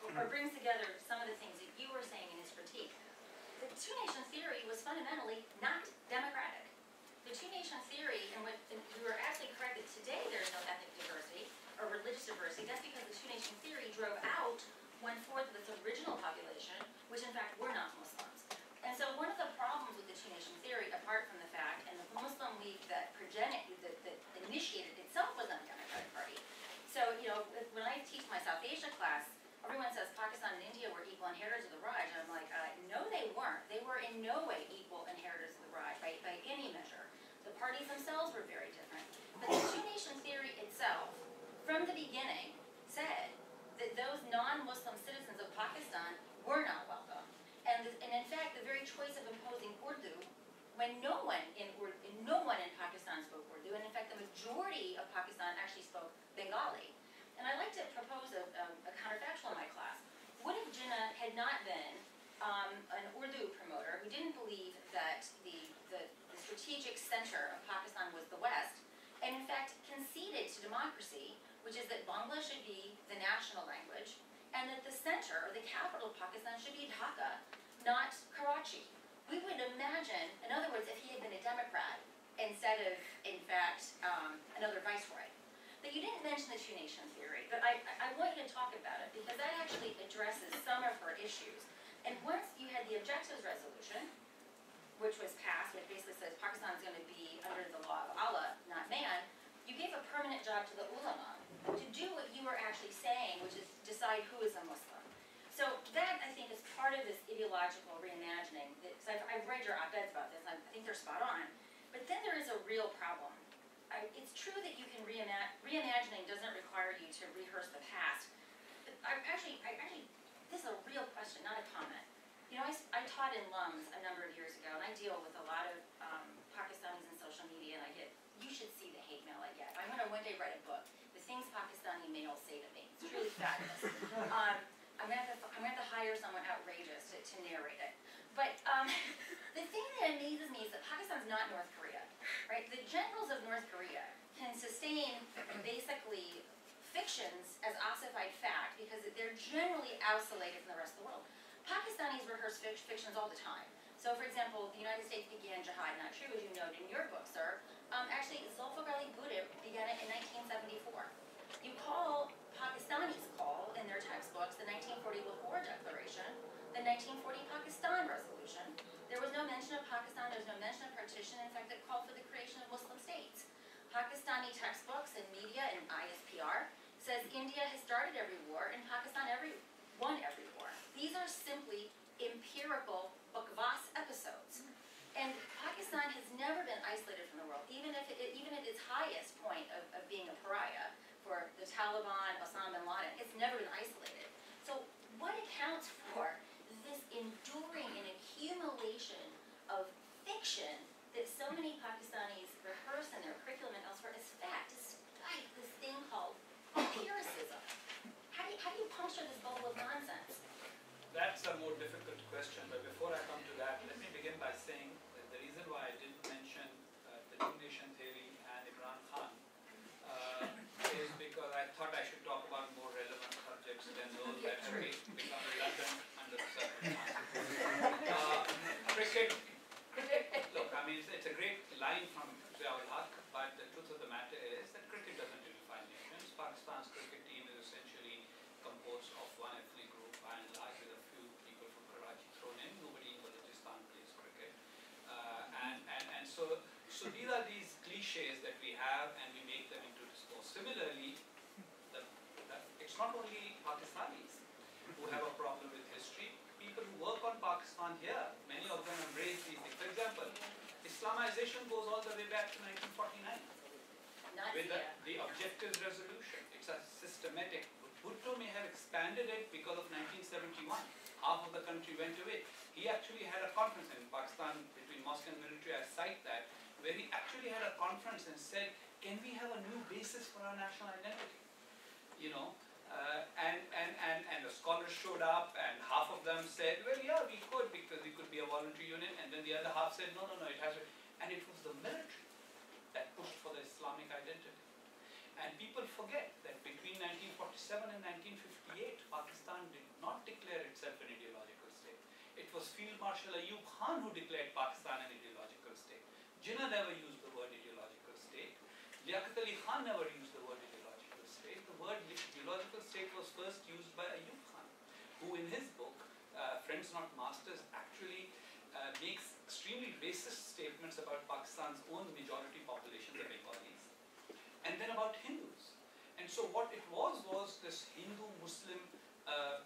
or brings together some of the things that you were saying in his critique. The two-nation theory was fundamentally not democratic. The two-nation theory, and you were absolutely correct that today there is no ethnic diversity or religious diversity. That's because the two-nation theory drove out 1/4 of its original population, which in fact were not Muslims. And so one of the problems with the two-nation theory, apart from the fact, and the Muslim League that initiated itself was not a democratic party. So, you know, when I teach my South Asia class, everyone says Pakistan and India were equal inheritors of the Raj, and I'm like, no they weren't. They were in no way equal inheritors of the Raj by any measure. The parties themselves were very different. But the two-nation theory itself, from the beginning, said that those non-Muslim citizens of Pakistan were not welcome. And in fact, the very choice of imposing Urdu, when no one in Pakistan spoke Urdu, and in fact the majority of Pakistan actually spoke Bengali. And I like to propose a counterfactual in my class. What if Jinnah had not been an Urdu promoter who didn't believe that the strategic center of Pakistan was the West, and in fact conceded to democracy, which is that Bangla should be the national language, and that the center, or the capital of Pakistan, should be Dhaka, not Karachi. We would imagine, in other words, if he had been a Democrat instead of, in fact, another viceroy. But you didn't mention the two-nation theory, but I want you to talk about it, because that actually addresses some of her issues. And once you had the objectives resolution, which was passed, which basically says Pakistan is going to be under the law of Allah, not man, you gave a permanent job to the ulama to do what you were actually saying, which is decide who is a Muslim. So that, I think, is part of this ideological reimagining. Because I've read your op-eds about this, and I think they're spot on. But then there is a real problem. It's true that you can reimagining doesn't require you to rehearse the past. But this is a real question, not a comment. You know, I taught in LUMS a number of years ago, and I deal with a lot of Pakistanis in social media, and you should see the hate mail I get. I'm going to one day write a book, The Things Pakistani Males Say to Me. It's truly fabulous. I'm going to have to hire someone outrageous to narrate it. But the thing that amazes me is that Pakistan's not North Korea, right? The generals of North Korea can sustain basically fictions as ossified fact because they're generally isolated from the rest of the world. Pakistanis rehearse fictions all the time. So, for example, the United States began jihad, not true as you noted in your book, sir. Actually, Zulfikar Ali Bhutto began it in 1974. You call, Pakistanis call in their textbooks the 1940 Lahore Declaration, the 1940 Pakistan Resolution. There was no mention of Pakistan, there was no mention of partition. In fact, it called for the creation of Muslim states. Pakistani textbooks and media and ISPR says India has started every war and Pakistan won every war. These are simply empirical Bakwas episodes. And Pakistan has never been isolated from the world, even at its highest point of being a pariah for the Taliban, Osama bin Laden. It's never been isolated. So what accounts for this enduring and accumulation of fiction that so many Pakistanis rehearse in their curriculum and elsewhere as fact, despite this thing called empiricism? How do you puncture this bubble of nonsense? That's a more difficult question, but before I come to that, let me begin by saying that the reason why I didn't mention the two nation theory and Imran Khan is because I thought I should talk about more relevant subjects than those that have become redundant under the circumstances. Cricket, look, I mean, it's a great line from Ziaul Haq, but the truth of the matter is that cricket doesn't unify nations. Pakistan's cricket team is essentially composed of one ethnic group, by and large, with a few people from Karachi thrown in. Nobody in Balochistan plays cricket. And so these are these cliches that we have, and we make them into discourse. Similarly, it's not only Pakistanis who have a problem with history. People who work on Pakistan here, many of them embrace these things. For example, Islamization goes all the way back to 1949 with the Objectives Resolution. It's a systematic. Bhutto may have expanded it because of 1971. Half of the country went away. He actually had a conference in Pakistan between mosque and military, I cite that, where he actually had a conference and said, can we have a new basis for our national identity? You know, and the scholars showed up, and half of them said, well, yeah, we could, because we could be a voluntary unit, and then the other half said, no, it has to, and it was the military that pushed for the Islamic identity. And people forget that between 1947 and 1958, Pakistan did not declare itself an ideological state. It was Field Marshal Ayub Khan who declared Pakistan an ideological state. Jinnah never used the word ideological state. Liaquat Ali Khan never used the word ideological state. The word ideological state was first used by Ayub Khan, who in his book, Friends Not Masters, actually makes extremely racist statements about Pakistan's own majority population, the Bengalis, and then about Hindus. And so what it was this Hindu-Muslim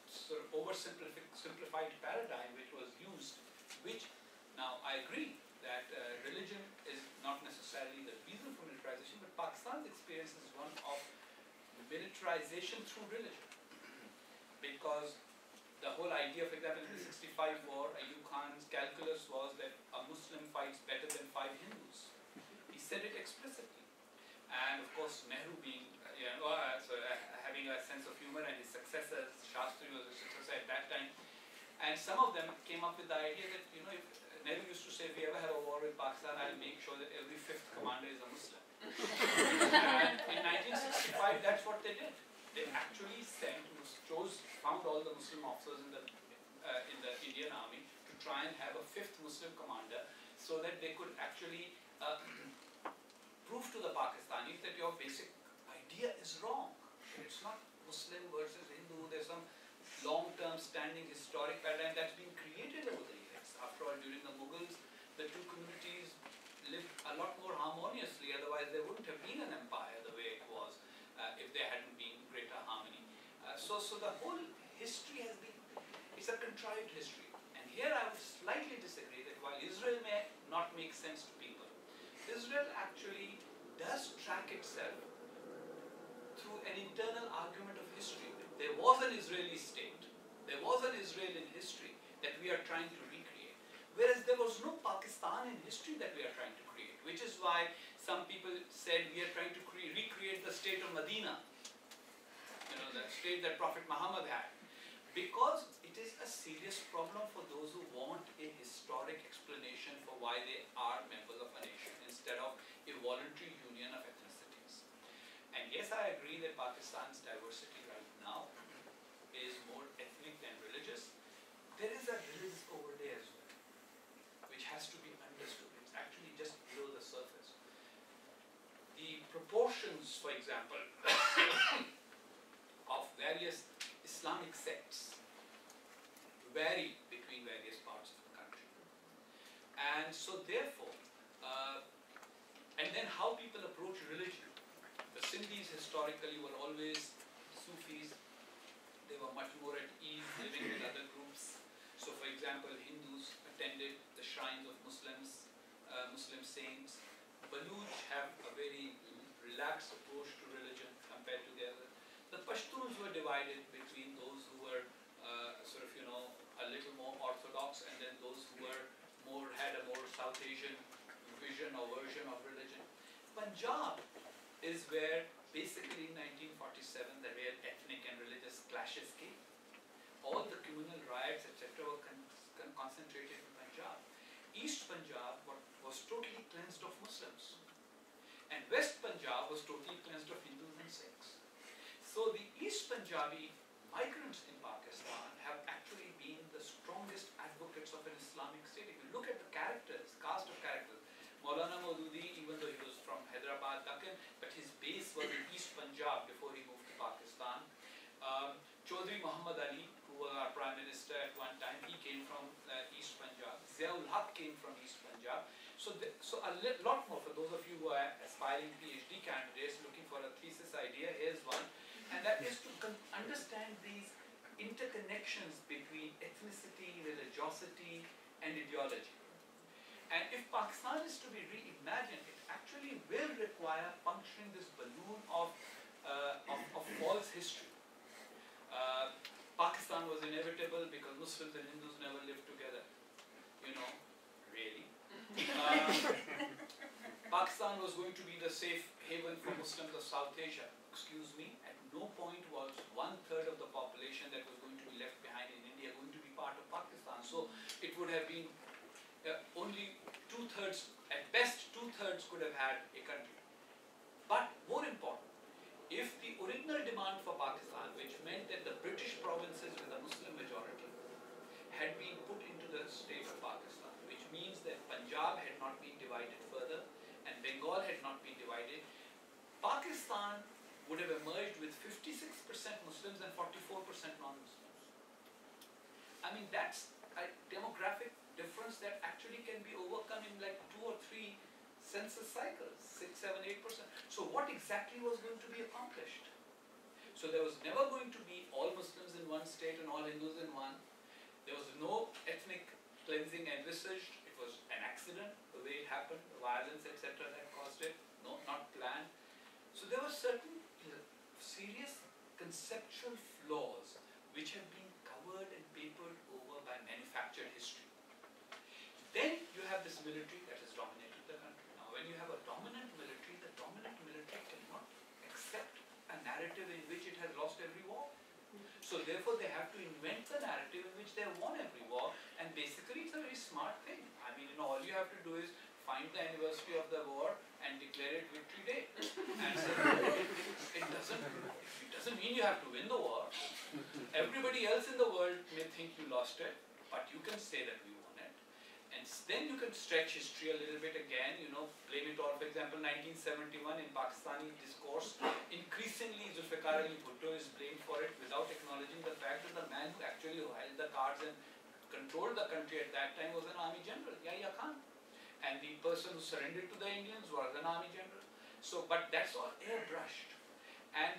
sort of oversimplified paradigm which was used, which, now I agree that religion is not necessarily the reason for militarization, but Pakistan's experience is one of militarization through religion. Because the whole idea, for example, in the 65 war, Ayub Khan's calculus was that a Muslim fights better than 5 Hindus. He said it explicitly. And of course, Nehru being, having a sense of humor, and his successor, Shastri was a successor at that time. And some of them came up with the idea that, you know, if Nehru used to say, if we ever have a war with Pakistan, I'll make sure that every 5th commander is a Muslim. And in 1965, that's what they did. They actually found all the Muslim officers in the Indian army to try and have a 5th Muslim commander, so that they could actually prove to the Pakistanis that your basic idea is wrong. It's not Muslim versus Hindu. There's some long-term standing historic paradigm that's been created over the years. After all, during the Mughals, the two communities lived a lot more harmoniously. Otherwise, there wouldn't have been an empire the way it was if there hadn't been greater harmony. So the whole history has been, it's a contrived history. And here I would slightly disagree that while Israel may not make sense to people, Israel actually does track itself through an internal argument of history. There was an Israeli state, there was an Israel in history that we are trying to recreate. Whereas there was no Pakistan in history that we are trying to create, which is why some people said we are trying to recreate the state of Medina, you know, the state that Prophet Muhammad had. because it is a serious problem for those who want a historic explanation for why they are members of a nation instead of a voluntary union of ethnicities. And yes, I agree that Pakistan's diversity right now is more ethnic than religious. There is a religious overlay as well, which has to be understood. It's actually just below the surface. The proportions, for example, of various Islamic sects vary between various parts of the country. And so therefore, and then how people approach religion. The Sindhis historically were always Sufis. They were much more at ease living with other groups. So for example, Hindus attended the shrines of Muslims, Muslim saints. Baluch have a very relaxed approach to religion compared to the other. The Pashtuns were divided between those who were sort of, a little more orthodox, and then those who were had a more South Asian vision or version of religion. Punjab is where basically in 1947 the real ethnic and religious clashes came. All the communal riots, etc. were concentrated in Punjab. East Punjab was totally cleansed of Muslims. And West Punjab was totally cleansed of Hindus and Sikhs. So the East Punjabi migrants in Pakistan have actually been the strongest advocates of an Islamic state. If you look at the characters, cast of characters, Maulana Maududi, even though he was from Hyderabad, Deccan, but his base was in East Punjab before he moved to Pakistan. Chaudhry Muhammad Ali, who was our Prime Minister at one time, he came from East Punjab. Ziaul Haq came from East Punjab. So a lot more for those of you who are aspiring PhD candidates looking for a thesis idea. Here's one, and that is to understand these interconnections between ethnicity, religiosity, and ideology. And if Pakistan is to be reimagined, it actually will require puncturing this balloon of false history. Pakistan was inevitable because Muslims and Hindus never lived together. Really. Pakistan was going to be the safe haven for Muslims of South Asia. Excuse me, at no point was 1/3 of the population that was going to be left behind in India going to be part of Pakistan. So it would have been only 2/3, at best 2/3 could have had a country. But more important, if the original demand for Pakistan, which meant that the British provinces with a Muslim majority had been put into the state of Pakistan, which means that Punjab had not been divided further and Bengal had not been divided, Pakistan would have emerged with 56% Muslims and 44% non-Muslims. I mean, that's a demographic difference that actually can be overcome in like 2 or 3 census cycles, 6, 7, 8%. So what exactly was going to be accomplished? So there was never going to be all Muslims in one state and all Hindus in one. There was no ethnic cleansing envisaged. It was an accident, the way it happened, the violence, etc. that caused it. No, not planned. So there were certain serious conceptual flaws which have been covered and papered over by manufactured history. Then you have this military that has dominated the country. Now when you have a dominant military, the dominant military cannot accept a narrative in which it has lost every war. So therefore they have to invent the narrative in which they have won every war, and basically it's a very smart thing. I mean, all you have to do is find the anniversary of the war and declare it Victory Day. And so it doesn't mean you have to win the war. Everybody else in the world may think you lost it, but you can say that we won it. And then you can stretch history a little bit again, blame it all. For example, 1971 in Pakistani discourse, increasingly Zulfikar Ali Bhutto is blamed for it without acknowledging the fact that the man who actually held the cards and controlled the country at that time was an army general, Yahya Khan. And the person who surrendered to the Indians was an army general. So, but that's all airbrushed. And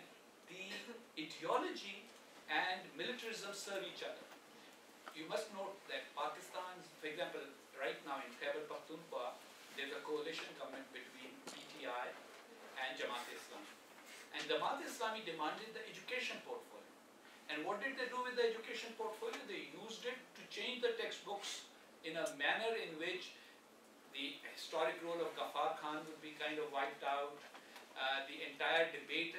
the ideology and militarism serve each other. You must note that Pakistan's, for example, right now in Khyber Pakhtunkhwa, there's a coalition government between PTI and Jamaat-e-Islami. And Jamaat-e-Islami demanded the education portfolio. And what did they do with the education portfolio? They used it to change the textbooks in a manner in which the historic role of Ghaffar Khan would be kind of wiped out. The entire debate,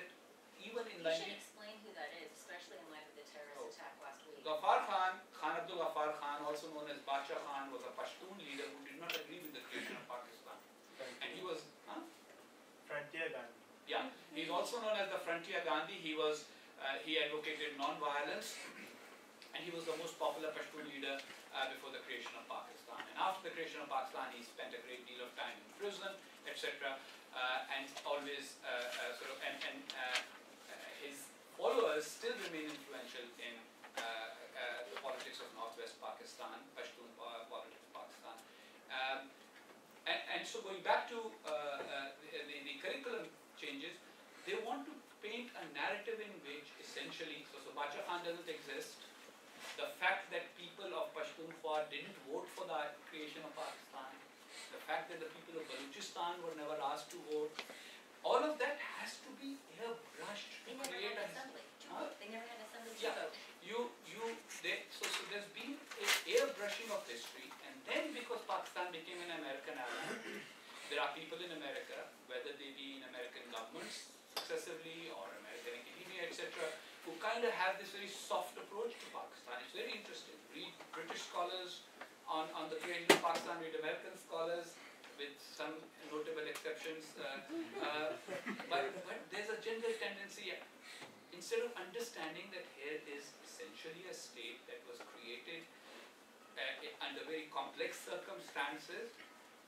even in You should explain who that is, especially in light of the terrorist attack last week. Ghaffar Khan, Khan Abdul Ghaffar Khan, also known as Bacha Khan, was a Pashtun leader who did not agree with the creation of Pakistan. And he was, Frontier Gandhi. yeah, he's also known as the Frontier Gandhi. He advocated non-violence, and he was the most popular Pashtun leader before the creation of Pakistan. And after the creation of Pakistan, he spent a great deal of time in prison, etc. And always his followers still remain influential in the politics of Northwest Pakistan, Pashtun politics of Pakistan. And so going back to the curriculum changes, they want to paint a narrative in which essentially, so Bacha Khan doesn't exist. The fact that people of Pashtunkhwa didn't vote for the creation of Pakistan, the fact that the people of Balochistan were never asked to vote, all of that has to be airbrushed to They never create had a an assembly to Huh? vote. They never had an assembly to Yeah. vote. So there's been an airbrushing of history, and then because Pakistan became an American ally, there are people in America, whether they be in American governments successively or American academia, etc., who kind of have this very soft approach to Pakistan. It's very interesting. Read British scholars on the creation of Pakistan, read American scholars, with some notable exceptions. But there's a general tendency, instead of understanding that here is essentially a state that was created under very complex circumstances,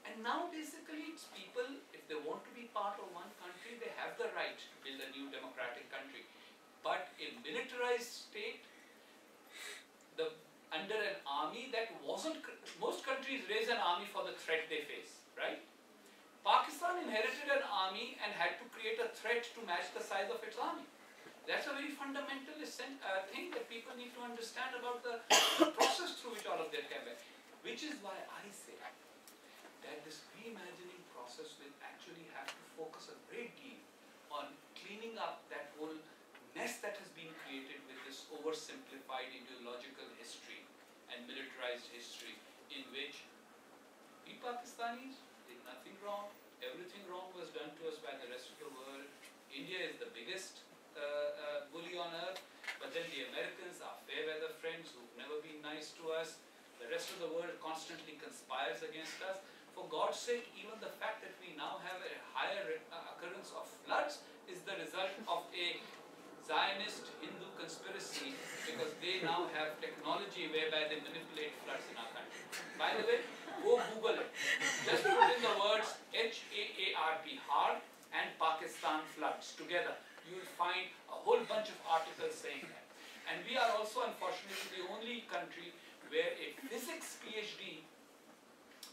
and now basically it's people, if they want to be part of one country, they have the right to build a new democratic country. But a militarized state, under an army that wasn't, most countries raise an army for the threat they face, right? Pakistan inherited an army and had to create a threat to match the size of its army. That's a very fundamental thing that people need to understand about the process through which all of that came back. Which is why I say that this reimagining process will actually have to focus a great deal on cleaning up that whole mess that has been created with this oversimplified ideological history and militarized history, in which we Pakistanis did nothing wrong, everything wrong was done to us by the rest of the world. India is the biggest bully on earth, but then the Americans are fair weather friends who've never been nice to us. The rest of the world constantly conspires against us. For God's sake, even the fact that we now have a higher occurrence of floods is the result of a Zionist Hindu conspiracy, because they now have technology whereby they manipulate floods in our country. By the way, go Google it. Just put in the words HAARP, hard, and Pakistan floods together. You will find a whole bunch of articles saying that. And we are also, unfortunately, the only country where a physics PhD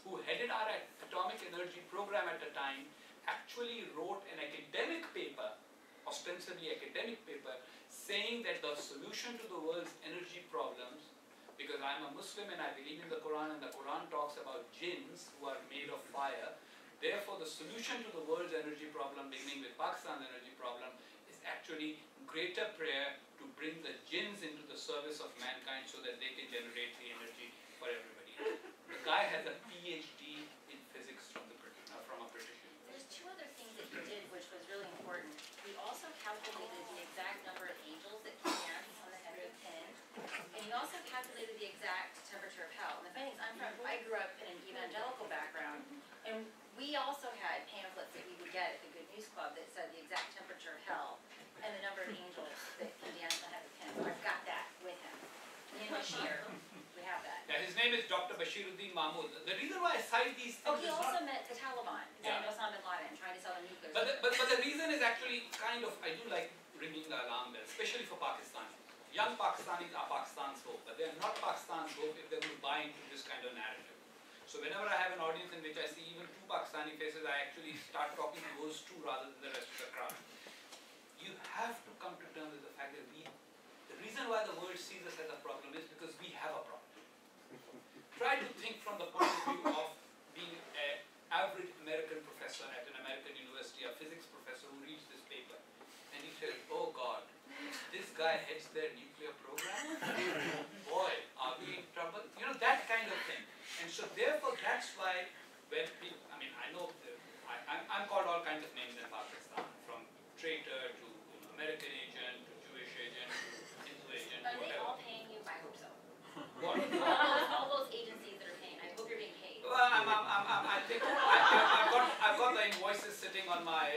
who headed our atomic energy program at the time actually wrote an academic paper, ostensibly academic paper, saying that the solution to the world's energy problems, because I'm a Muslim and I believe in the Quran, and the Quran talks about jinns who are made of fire, therefore the solution to the world's energy problem, beginning with Pakistan's energy problem, is actually greater prayer to bring the jinns into the service of mankind so that they can generate the energy for everybody. The guy has a PhD in physics from a British university. There's two other things that he did which was really important. He also calculated the exact number of angels that came down on the head of the pin, and he also calculated the exact temperature of hell. And the funny thing is, I grew up in an evangelical background, and we also had pamphlets that we would get at the Good News Club that said the exact temperature of hell and the number of angels that came down on the head of the pin. So I've got that with him. Me and Bashir, we have that. Yeah, his name is Dr. Bashiruddin Mahmood. The reason why I cite these things Oh, he is also not... met the Taliban, Yeah. and Osama bin Laden, trying to sell them nuclear. But the reason is actually kind of, I do like ringing the alarm bell, especially for Pakistanis. Young Pakistanis are Pakistan's hope, but they are not Pakistan's hope if they will buy into this kind of narrative. So whenever I have an audience in which I see even two Pakistani faces, I actually start talking to those two rather than the rest of the crowd. You have to come to terms with the fact that the reason why the world sees us as a problem is because we have a problem. Try to think from the point of view of being an average American professor at an American university, a physics professor who reads this paper, and he says, oh God, this guy heads their nuclear program? Boy, are we in trouble? You know, that kind of thing. And so therefore, that's why when people, I mean, I know, I'm called all kinds of names in Pakistan, from traitor to American agent, to Jewish agent, to Hindu agent, Are they whatever. all paying you? I hope so. I think I've got the invoices sitting on my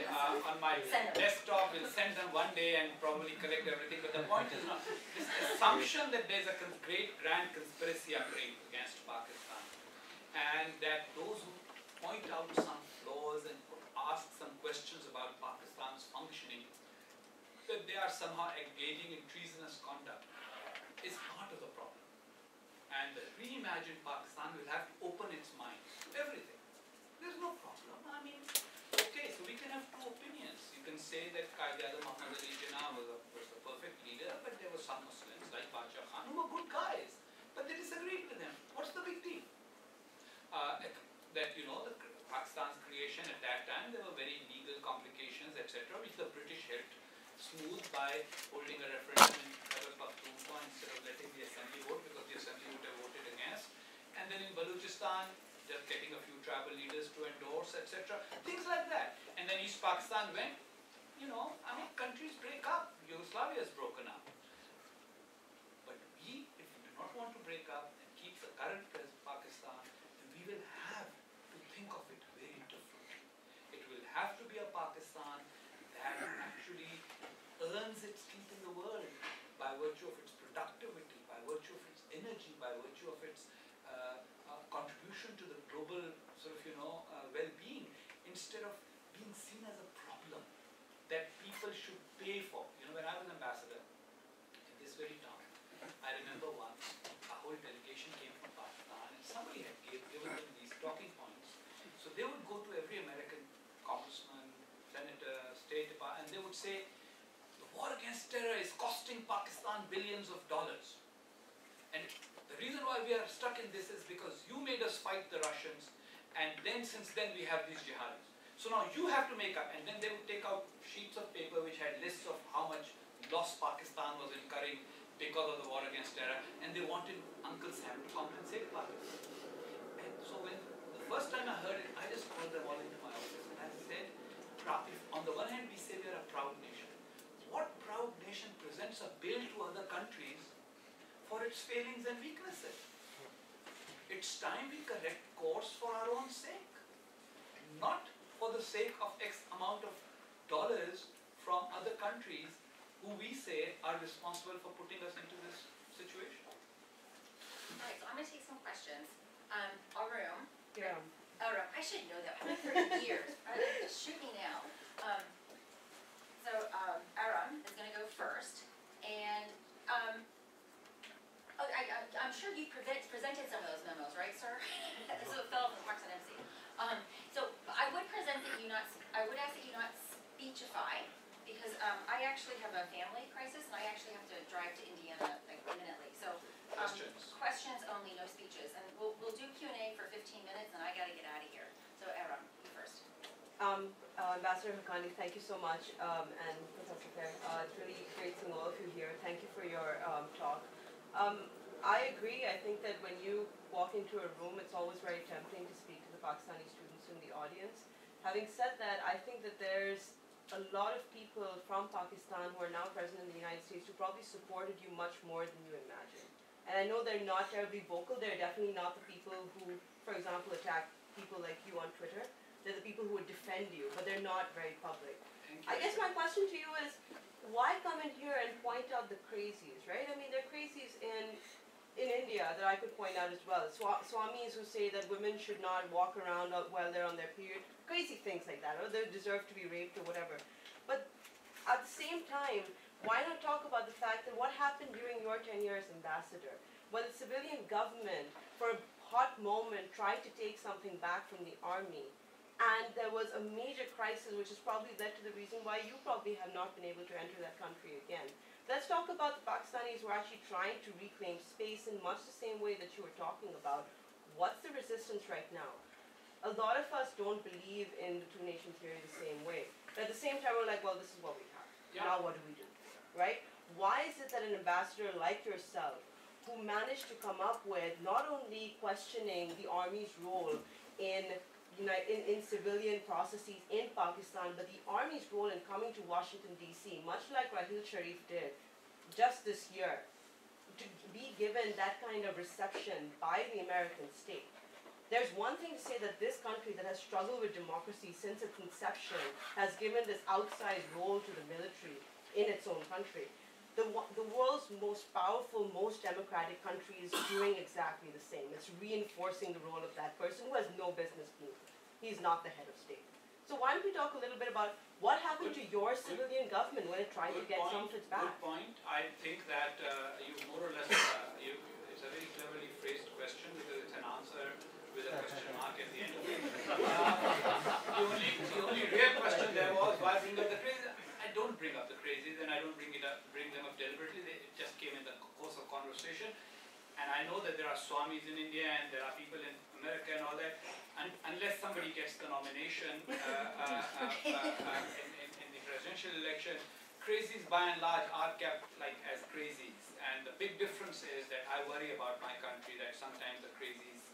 desktop. We'll send them one day and probably correct everything. But the point is not this assumption that there's a great grand conspiracy occurring against Pakistan, and that those who point out some flaws and ask some questions about Pakistan's functioning, that they are somehow engaging in treasonous conduct, is part of the problem. And the reimagined Pakistan will have to open its mind to everything. There's no problem. I mean, okay, so we can have two opinions. You can say that Qaid-e-Azam Muhammad Ali Jinnah was a perfect leader, but there were some Muslims like Bacha Khan who were good guys, but they disagreed with him. What's the big deal? That, you know, Pakistan's creation at that time, there were very legal complications, etc., which the British helped smooth by holding a referendum in Khyber Pakhtunkhwa instead of letting the assembly vote, because the assembly would have voted against. And then in Balochistan, just getting a few tribal leaders to endorse, etc. Things like that. And then East Pakistan went, you know, I mean, countries break up. Yugoslavia is broken up. But we, if we do not want to break up and keep the current Pakistan, then we will have to think of it very differently. It will have to be a Pakistan that actually earns its keep in the world by virtue of its productivity, by virtue of its energy, by virtue of its contribution to the global sort of, you know, well-being, instead of being seen as a problem that people should pay for. You know, when I was ambassador in this very town, I remember once a whole delegation came from Pakistan and somebody had given them these talking points. So they would go to every American congressman, senator, state department, and they would say, the war against terror is costing Pakistan billions of dollars. And the reason why we are stuck in this is because you made us fight the Russians, and then since then we have these jihadis. So now you have to make up, and then they would take out sheets of paper which had lists of how much loss Pakistan was incurring because of the war against terror, and they wanted Uncle Sam to compensate Pakistan. And so when the first time I heard it, I just called them all into my office and I said, if on the one hand we say we are a proud nation, what proud nation presents a bill to other countries for its failings and weaknesses? It's time we correct course for our own sake, not for the sake of X amount of dollars from other countries who we say are responsible for putting us into this situation. Alright, so I'm going to take some questions. Arun. Yeah. Arun, I should know that. I've been for years. Just shoot me now. Arun is going to go first. And I'm sure you presented some of those memos, right, sir? This is a fellow from Parks and MC. So I would present that you not, I would ask that you not speechify, because I actually have a family crisis and I actually have to drive to Indiana like imminently. So questions only, no speeches. And we'll do Q&A for 15 minutes and I got to get out of here. So Aaron, you first. Ambassador Haqqani, thank you so much, and Professor Fair. It's really great seeing all of you here. Thank you for your talk. I agree. I think that when you walk into a room, it's always very tempting to speak to the Pakistani students in the audience. Having said that, I think that there's a lot of people from Pakistan who are now present in the United States who probably supported you much more than you imagine. And I know they're not terribly vocal. They're definitely not the people who, for example, attack people like you on Twitter. They're the people who would defend you, but they're not very public. I guess my question to you is, why come in here and point out the crazies, right? I mean, there are crazies in India that I could point out as well. Swamis who say that women should not walk around while they're on their period. Crazy things like that, or they deserve to be raped or whatever. But at the same time, why not talk about the fact that what happened during your tenure as ambassador, when the civilian government, for a hot moment, tried to take something back from the army, and there was a major crisis which has probably led to the reason why you probably have not been able to enter that country again. Let's talk about the Pakistanis who are actually trying to reclaim space in much the same way that you were talking about. What's the resistance right now? A lot of us don't believe in the two-nation theory the same way. But at the same time, we're like, well, this is what we have. Yeah. Now what do we do? Right? Why is it that an ambassador like yourself, who managed to come up with not only questioning the army's role in civilian processes in Pakistan, but the army's role in coming to Washington, D.C., much like Rahil Sharif did just this year, to be given that kind of reception by the American state, there's one thing to say that this country that has struggled with democracy since its inception has given this outsized role to the military in its own country. The world's most powerful, most democratic country is doing exactly the same. It's reinforcing the role of that person who has no business being there. He's not the head of state. So why don't we talk a little bit about what happened to your civilian government when it tried to get some of its back? Good point. I think that you more or less, it's a very cleverly phrased question because it's an answer with a question mark at the end of it. The only real question there was, why bring up the crazy? I don't bring up the crazies and I don't bring them up deliberately. It just came in the course of conversation. And I know that there are swamis in India and there are people in America and all that. And unless somebody gets the nomination in the presidential election, crazies by and large are kept like as crazies. And the big difference is that I worry about my country, that sometimes the crazies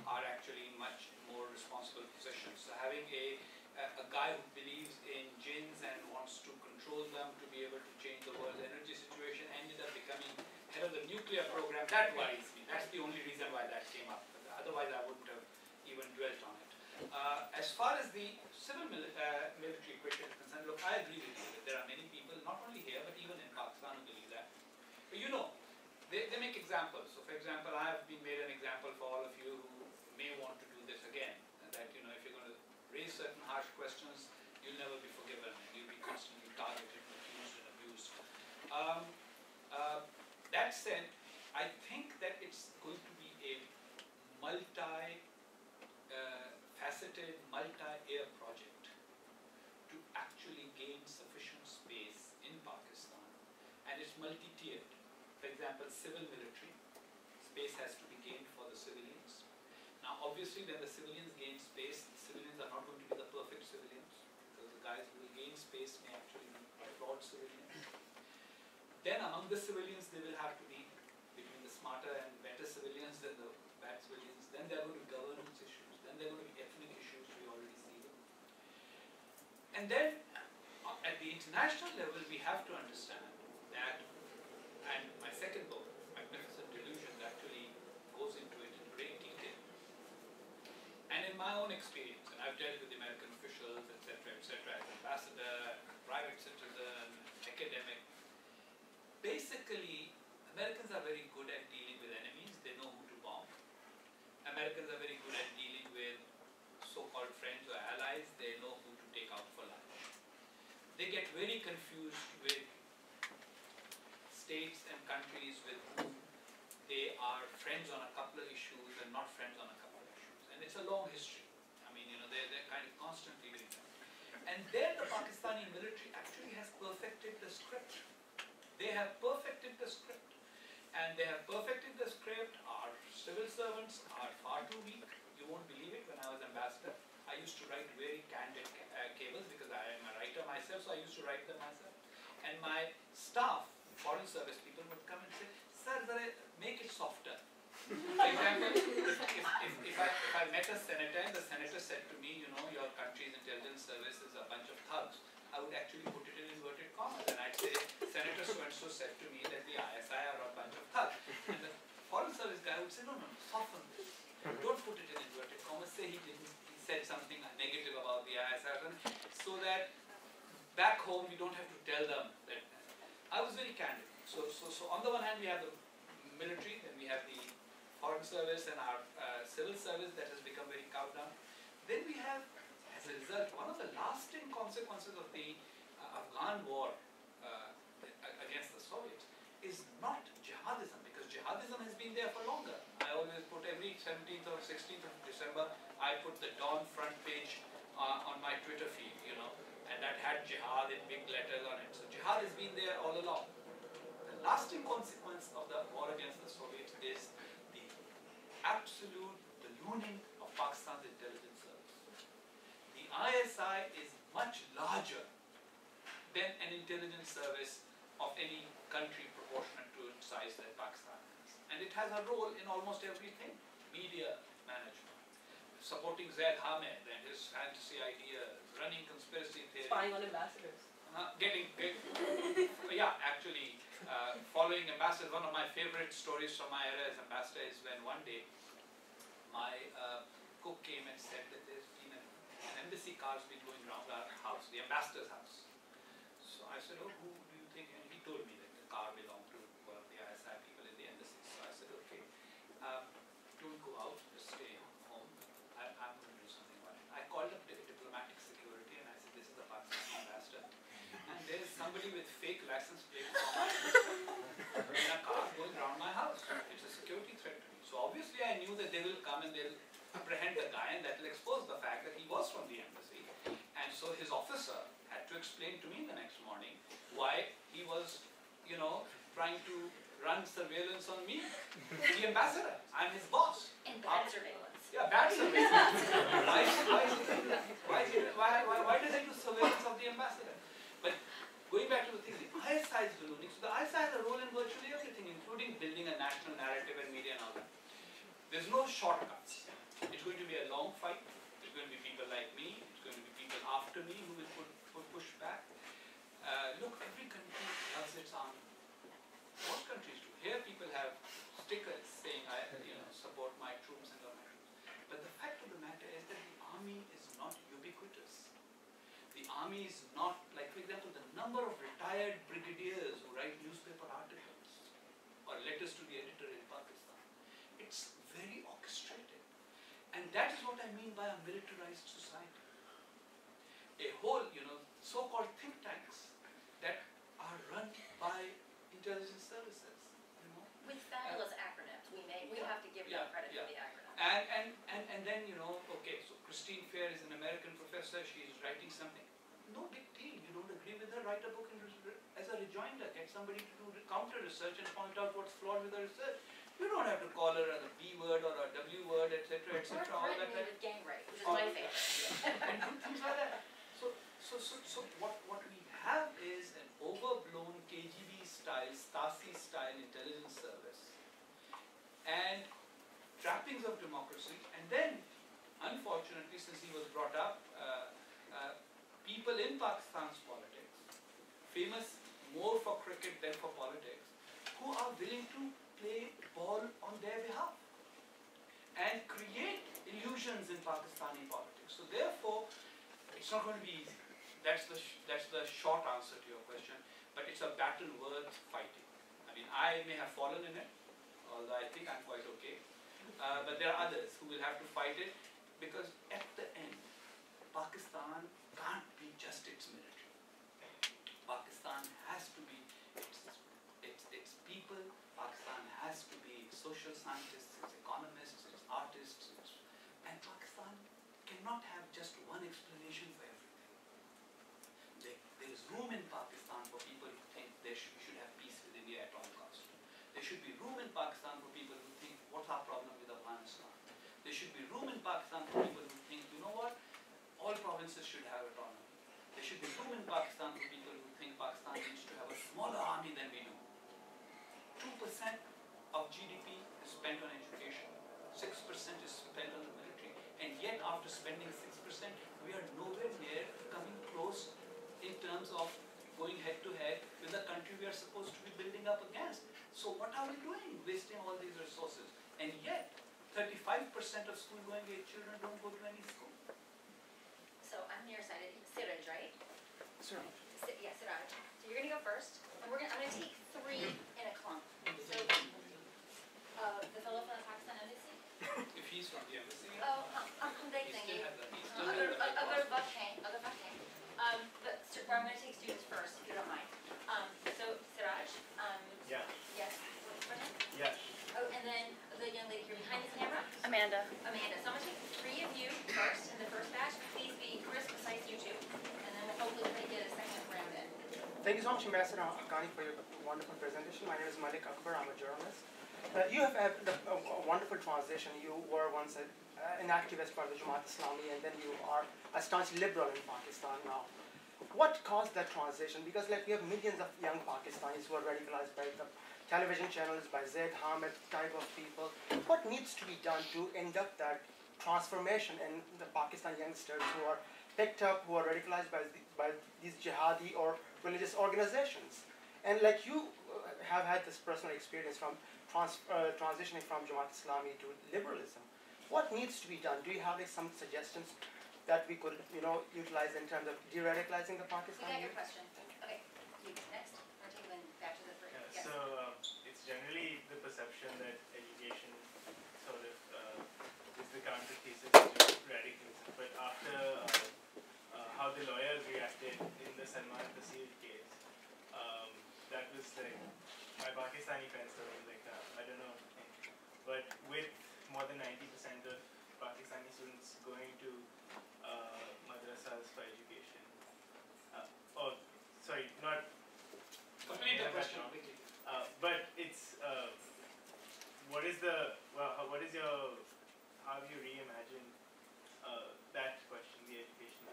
are actually in much more responsible positions. So having a guy who believes in jinns and wants to control them to be able to change the world's energy situation ended up becoming head of the nuclear program. That worries me. That's the only reason why that came up. Otherwise, I wouldn't have even dwelt on it. As far as the civil military question is concerned, look, I agree with you that there are many people, not only here, but even in Pakistan, who believe that. But you know, they make examples. So, for example, I have been made an example for all of you who may want to do this again. That, you know, if you're going to raise certain harsh questions, you'll never be forgiven and you'll be constantly targeted, accused and abused. That said, I think that it's going to be a multi-faceted, multi-year project to actually gain sufficient space in Pakistan, and it's multi-tiered. For example, civil military, space has to be gained for the civilians. Now obviously when the civilians gain space, the civilians are not going to be the perfect civilians, because the guys who will gain space may actually be flawed civilians. Then among the civilians there will have to be between the smarter and better civilians than the bad civilians. Then there are going to be governance issues, then there are going to be ethnic issues, we already see them. And then at the international level we have to understand that, and my second book, Magnificent Delusion, actually goes into it in great detail. And in my own experience, and I've dealt with American officials, etc., as ambassador, private citizen, academic, basically, Americans are very good at dealing with enemies. They know who to bomb. Americans are very good at dealing with so-called friends or allies. They know who to take out for lunch. They get very confused with states and countries with whom they are friends on a couple of issues and not friends on a couple of issues. And it's a long history. I mean, you know, they're kind of constantly doing that. And then the Pakistani military actually has perfected the script. They have perfected the script. And they have perfected the script. Our civil servants are far too weak. You won't believe it, when I was ambassador, I used to write very candid cables because I am a writer myself, so I used to write them myself. And my staff, foreign service people, would come and say, "Sir, make it softer." For example, if I met a senator and the senator said to me, you know, your country's intelligence service is a bunch of thugs, I would actually put it in inverted commas and I'd say, Senator so-and-so said to me that the ISI are a bunch of thugs. And the foreign service guy would say, no, soften this. Don't put it in inverted commas, say he said something negative about the ISI, so that back home we don't have to tell them that. I was very candid. So on the one hand we have the military, then we have the foreign service and our civil service that has become very cowed down. Then we have, as a result, one of the lasting consequences of the Afghan war against the Soviets is not jihadism, because jihadism has been there for longer. I always put every 17th or 16th of December, I put the Dawn front page on my Twitter feed, you know, and that had jihad in big letters on it. So jihad has been there all along. The lasting consequence of the war against the Soviets is the absolute ballooning of Pakistan's intelligence service. The ISI is much larger than an intelligence service of any country proportionate to its size that Pakistan has. And it has a role in almost everything. Media management, supporting Zaid Hamed and his fantasy ideas, running conspiracy theories. Spying on ambassadors. Actually, following ambassadors, one of my favorite stories from my era as ambassador is when one day my cook came and said that there's been an embassy car's been going around our house, the ambassador's house. So I said, oh, who do you think? And he told me that the car belonged to one of the ISI people in the embassy. So I said, okay, don't go out, just stay home. I'm going to do something about it. I called up diplomatic security and I said, this is the Pakistani ambassador. And there's somebody with fake license plates in a car going around my house. It's a security threat to me. So obviously I knew that they will come and they'll apprehend the guy, and that will expose the fact that he was from the embassy. And so his officer had to explain to me the next morning why he was, trying to run surveillance on me, the ambassador. I'm his boss. And bad surveillance. Yeah, bad surveillance. Why does he do surveillance of the ambassador? But going back to the thing, the ISI is ballooning. So the ISI has a role in virtually everything, including building a national narrative and media and all that. There's no shortcuts. It's going to be a long fight. It's going to be people like me. It's going to be people after me who will push back. Look, every country loves its army. Most countries do. Here people have stickers saying, support my troops and love my troops. But the fact of the matter is that the army is not ubiquitous. The army is not, like for example, the number of retired brigadiers who write newspaper articles or letters to the editor in Pakistan. It's very orchestrated. And that is what I mean by a militarized society. A whole, so-called think tanks that are run by intelligence services, With fabulous acronyms, we have to give them credit for the acronyms. And then, okay, so Christine Fair is an American professor, she's writing something. No big deal, you don't agree with her, write a book and as a rejoinder, get somebody to do counter research and point out what's flawed with her research. You don't have to call her a B word or a W word, etc., etc. Or threaten me with gang rape, which is my favorite. And do things like that. So what we have is an overblown KGB style, Stasi style intelligence service and trappings of democracy. And then, unfortunately, since he was brought up, people in Pakistan's politics, famous more for cricket than for politics, who are willing to play ball on their behalf and create illusions in Pakistani politics. So therefore, it's not going to be easy. That's the short answer to your question, but it's a battle worth fighting. I mean, I may have fallen in it, although I think I'm quite okay. But there are others who will have to fight it, because at the end, Pakistan can't be just its military. Pakistan has to be its people. Pakistan has to be social scientists, its economists, its artists, and Pakistan cannot have just one explanation for everything. There is room in Pakistan for people who think we should have peace with India at all costs. There should be room in Pakistan for people who think, what's our problem with Afghanistan? There should be room in Pakistan for people who think, you know what, all provinces should have autonomy. There should be room in Pakistan for people who think Pakistan needs to have a smaller army than we do. 2% of GDP is spent on education. 6% is spent on the military. And yet, after spending 6%, we are nowhere near coming close in terms of going head to head with the country we are supposed to be building up against. So what are we doing? Wasting all these resources. And yet, 35% of school-going age children don't go to any school. So I'm nearsighted. Siraj, right? Sure. Yeah, Siraj. So you're going to go first, and I'm going to take three in a clump. So the fellow from the Pakistan embassy? If he's from the embassy, Oh, I'm he thinking. still has that. He still has that. I'll go to Buckhank. But I'm going to take students first, if you don't mind. So Siraj, Yeah. yes. What's your name? Yes. Oh, and then the young lady here behind the camera. Amanda. Amanda. So I'm going to take three of you first in the first batch. Please be crisp, concise, you two. And then we'll hopefully try to get a second round in. Thank you so much, Ambassador Haqqani, for your wonderful presentation. My name is Malik Akbar. I'm a journalist. You have had a wonderful transition. You were once an activist for the Jamaat Islami, and then you are a staunch liberal in Pakistan now. What caused that transition? Because we have millions of young Pakistanis who are radicalized by the television channels, by Zaid Hamid type of people. What needs to be done to induct that transformation in the Pakistan youngsters who are picked up, who are radicalized by these jihadi or religious organizations? And you have had this personal experience from transitioning from Jamaat Islami to liberalism. what needs to be done? Do you have like some suggestions that we could, utilize in terms of de-radicalizing the We Pakistani got your youth? question. Okay, you next. We're taking back to the first. Yeah, Yes. so it's generally the perception that education sort of is the counter thesis to radicalism. But after how the lawyers reacted in the Salman Taseer case, that was like, my Pakistani friends told me like, I don't know. But with more than 90% of Pakistani students going to madrasas for education, sorry, not Complete the question. but it's what is your, how do you reimagine that question, the education?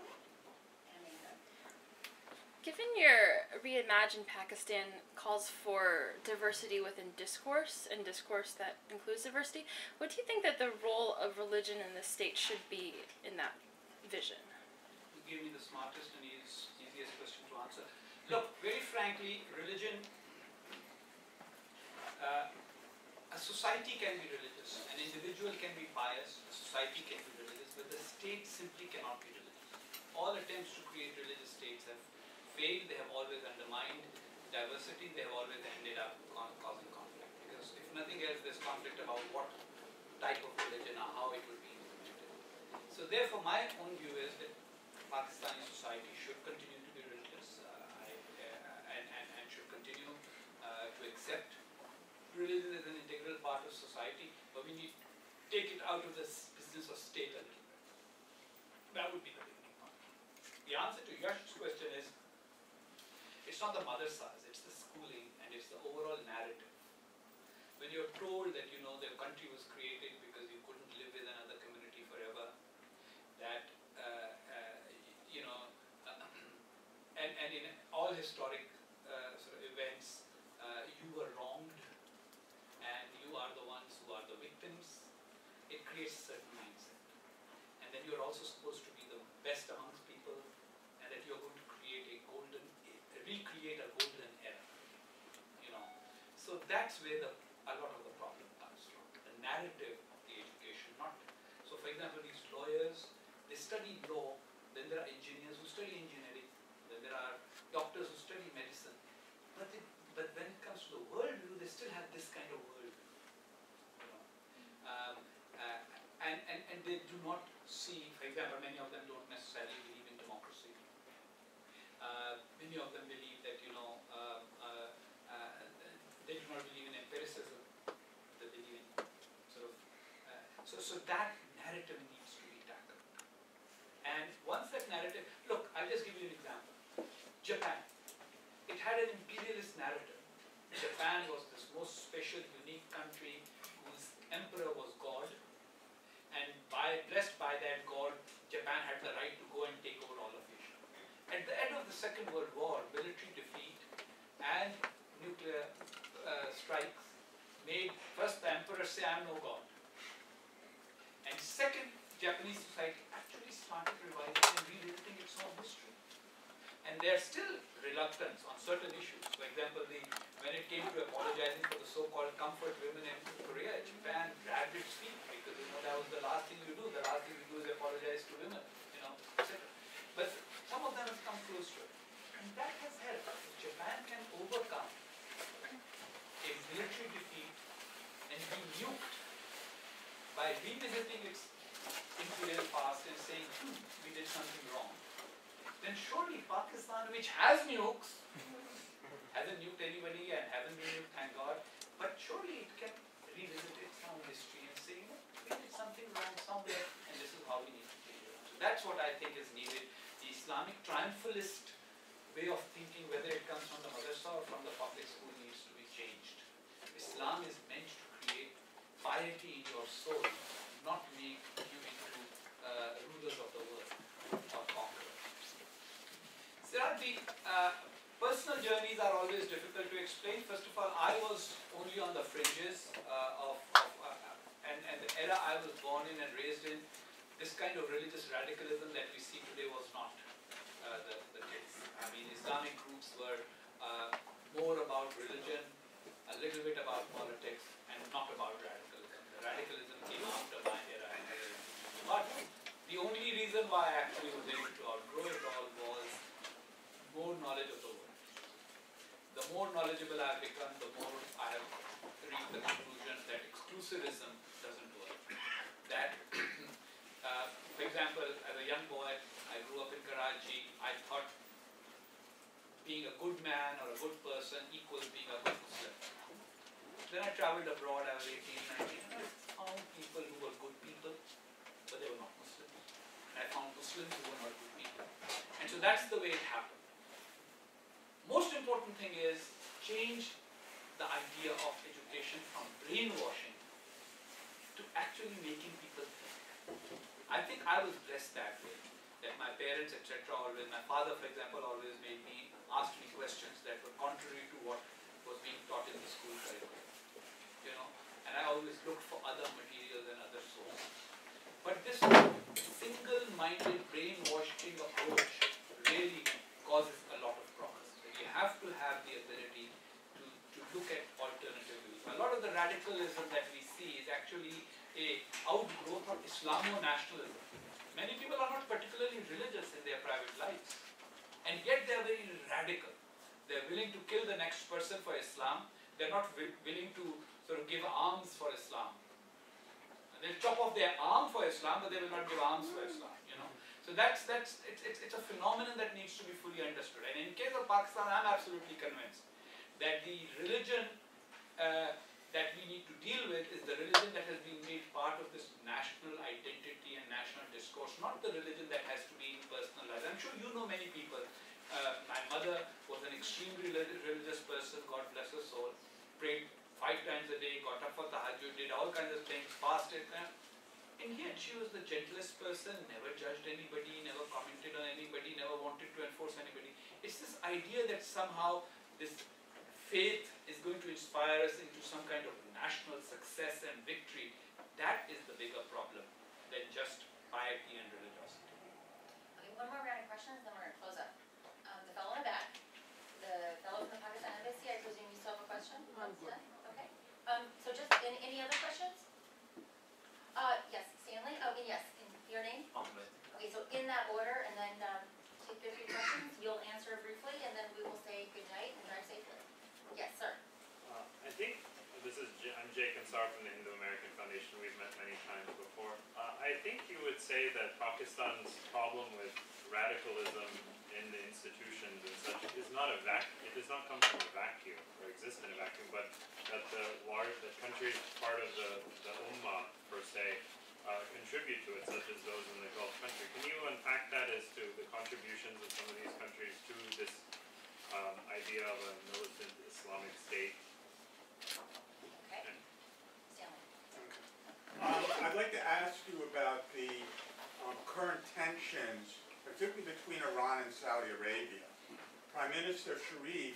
Given your Reimagine Pakistan calls for diversity within discourse and discourse that includes diversity, what do you think that the role of religion in the state should be in that vision? You give me the smartest and easiest question to answer. Look, very frankly, religion, a society can be religious, an individual can be pious, a society can be religious, but the state simply cannot be religious. All attempts to create religious states have failed, they have always undermined diversity, they have always ended up causing conflict. Because if nothing else, there's conflict about what type of religion or how it would be implemented. So therefore, my own view is that Pakistani society should continue to be religious and should continue to accept religion as an integral part of society, but we need to take it out of this business of state a little bit. That would be the beginning point. The answer to Yash's question is, it's not the madrasas, it's the schooling and it's the overall narrative. When you're told that the country was created because you couldn't live with another community forever, that and in all historic sort of events, you were wronged and you are the ones who are the victims, it creates a certain mindset. And then you're also supposed to be the best amongst people, and that you're going to recreate a golden era. So that's where a lot of the problem comes from. The narrative of the education, not. So for example, these lawyers, they study law, then there are engineers who study engineering, then there are doctors who study medicine. But when it comes to the worldview, they still have this kind of worldview. And they do not see, for example, many of them don't necessarily believe in democracy. Many of them believe that, they do not believe in empiricism. They believe in sort of, so that narrative needs to be tackled. And once that narrative, look, I'll just give you an example. Japan. It had an imperialist narrative. Japan was this most special, unique country whose emperor was God. And blessed by that God, Japan had the right to go and take over all of Asia. At the end of the Second World War, military defeat and nuclear strikes made first the emperor say, "I'm no God." And second, Japanese society actually started revising and revisiting its own history. And there's still reluctance on certain issues. For example, when it came to apologizing for the so-called comfort women in Korea, Japan dragged its feet because that was the last thing you do. The last thing you do is apologize to women, etc. But some of them have come close to it. And that has helped. If Japan can overcome a military defeat and be nuked by revisiting its imperial past and saying, we did something wrong, then surely Pakistan, which has nukes, hasn't nuked anybody and hasn't been nuked, thank God, but surely it can revisit its own history and say, we did something wrong somewhere and this is how we need to change it. So that's what I think is needed. The Islamic triumphalist way of thinking, whether it comes from the madrasa or from the public school, needs to be changed. Islam is meant to create piety in your soul, not make you into rulers of the world or conquerors. The personal journeys are always difficult to explain. First of all, I was only on the fringes and the era I was born in and raised in, this kind of religious radicalism that we see today was not the case. I mean, Islamic groups were more about religion, a little bit about politics, and not about radicalism. The radicalism came after my era and why I actually was able to outgrow it all was more knowledge of the world. The more knowledgeable I've become, the more I have reached the conclusion that exclusivism doesn't work. That, for example, as a young boy, I grew up in Karachi. I thought being a good man or a good person equals being a good Muslim. Then I traveled abroad. I was 18, 19, and I found people who were good people, but they were not Muslims. And I found Muslims who were not good people. And so that's the way it happened. Most important thing is change the idea of education from brainwashing to actually making people think. I think I was blessed that way, that my parents, etc., always, my father, for example, always asked me questions that were contrary to what was being taught in the school curriculum. You know, and I always looked for other materials and other sources. But this single-minded brainwashing approach really causes a lot of problems. So you have to have the ability to look at alternative views. A lot of the radicalism that we see is actually a outgrowth of Islamo-nationalism. Many people are not particularly religious in their private lives, and yet they are very radical. They are willing to kill the next person for Islam. They are not willing to sort of give arms for Islam. They'll chop off their arm for Islam, but they will not give arms for Islam. You know, so it's a phenomenon that needs to be fully understood. And in case of Pakistan, I'm absolutely convinced that the religion that we need to deal with is the religion that has been made part of this national identity and national discourse, not the religion that has to be in personal life. I'm sure you know many people. My mother was an extremely religious person, God bless her soul, prayed 5 times a day, got up for tahajjud, did all kinds of things, fasted, and yet she was the gentlest person, never judged anybody, never commented on anybody, never wanted to enforce anybody. It's this idea that somehow this faith is going to inspire us into some kind of national success and victory. That is the bigger problem than just piety and religiosity. Okay, one more round of questions, then we're going to close up. The fellow in the back, the fellow from the Pakistan Embassy, I presume you still have a question? I'm good. Okay. So just any other questions? Yes, Stanley. Oh, and yes, in your name? Ahmed. Okay, so in that order, and then take 50 questions. You'll answer briefly, and then we will say good night and drive safely. Yes, sir. I think I'm Jay Kansar from the Indo-American Foundation. We've met many times before. I think you would say that Pakistan's problem with radicalism in the institutions and such is not a it does not come from a vacuum or exist in a vacuum, but that the countries part of the Ummah per se contribute to it, such as those in the Gulf country. Can you unpack that as to the contributions of some of these countries to this idea of a militant Islamic state? Okay. Stanley. I'd like to ask you about the current tensions, particularly between Iran and Saudi Arabia. Prime Minister Sharif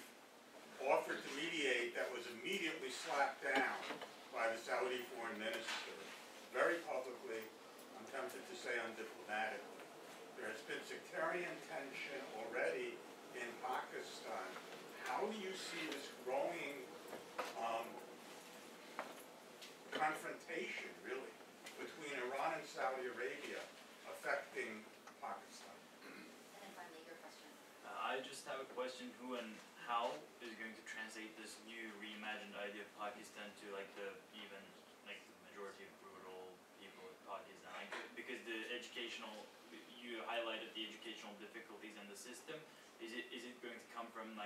offered to mediate, that was immediately slapped down by the Saudi foreign minister, very publicly, I'm tempted to say undiplomatically. There has been sectarian tension already in Pakistan. How do you see this growing confrontation, really, between Iran and Saudi Arabia affecting Pakistan? And then finally, your question. I just have a question: who and how is going to translate this new reimagined idea of Pakistan to the majority of brutal people of Pakistan? Because you highlighted the educational difficulties in the system. Is it going to come from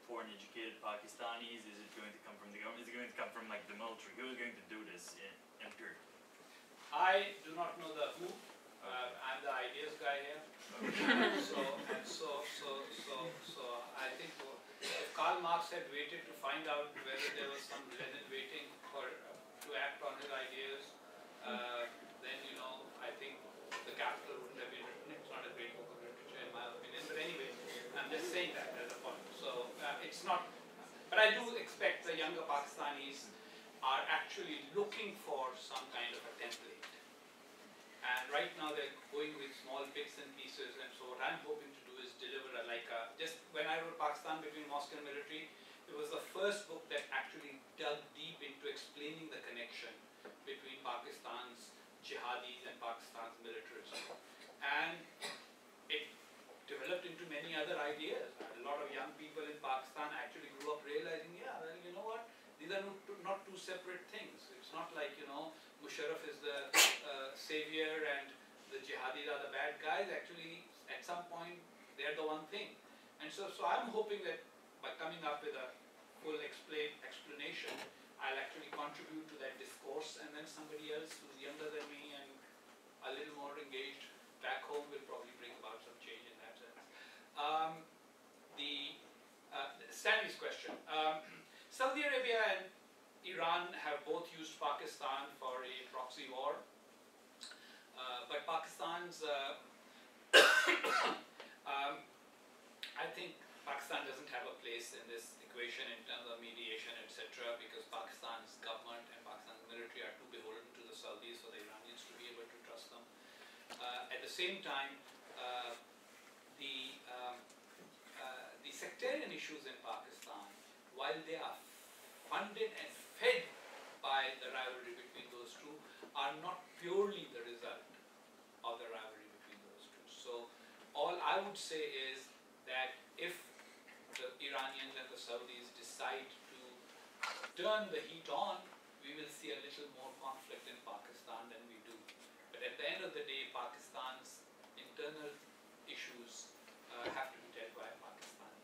foreign educated Pakistanis? Is it going to come from the government? Is it going to come from the military? Who is going to do this empirically? I do not know the who. I'm the ideas guy here. So I think if Karl Marx had waited to find out whether there was some Lenin waiting to act on his ideas, then I think the Capital wouldn't have been written. It's not a great book of literature in my opinion. But anyway, I'm just saying that as a point. So it's not. But I do expect the younger Pakistanis are actually looking for some kind of a template. And right now they're going with small bits and pieces, and so what I'm hoping to do is deliver just when I wrote Pakistan Between Mosque and Military, it was the first book that actually dug deep into explaining the connection between Pakistan's jihadis and Pakistan's militarism. and it developed into many other ideas. A lot of young people in Pakistan actually grew up realizing, yeah, well, you know what, these are not two separate things. It's not like, you know, Musharraf is the savior and the jihadis are the bad guys. Actually, at some point, they're the one thing. And so I'm hoping that by coming up with a full explanation, I'll actually contribute to that discourse, and then somebody else who's younger than me and a little more engaged back home will probably bring about some change in that sense. Stanley's question. Saudi Arabia and Iran have both used Pakistan for a proxy war, but Pakistan's, I think Pakistan doesn't have a place in this equation in terms of mediation, etc., because Pakistan's government and Pakistan's military are too beholden to the Saudis for the Iranians to be able to trust them. At the same time, the sectarian issues in Pakistan, while they are funded and fed by the rivalry between those two, are not purely the result of the rivalry between those two. So all I would say is that if the Iranians and the Saudis decide to turn the heat on, we will see a little more conflict in Pakistan than we do. But at the end of the day, Pakistan's internal issues have to be dealt by Pakistanis.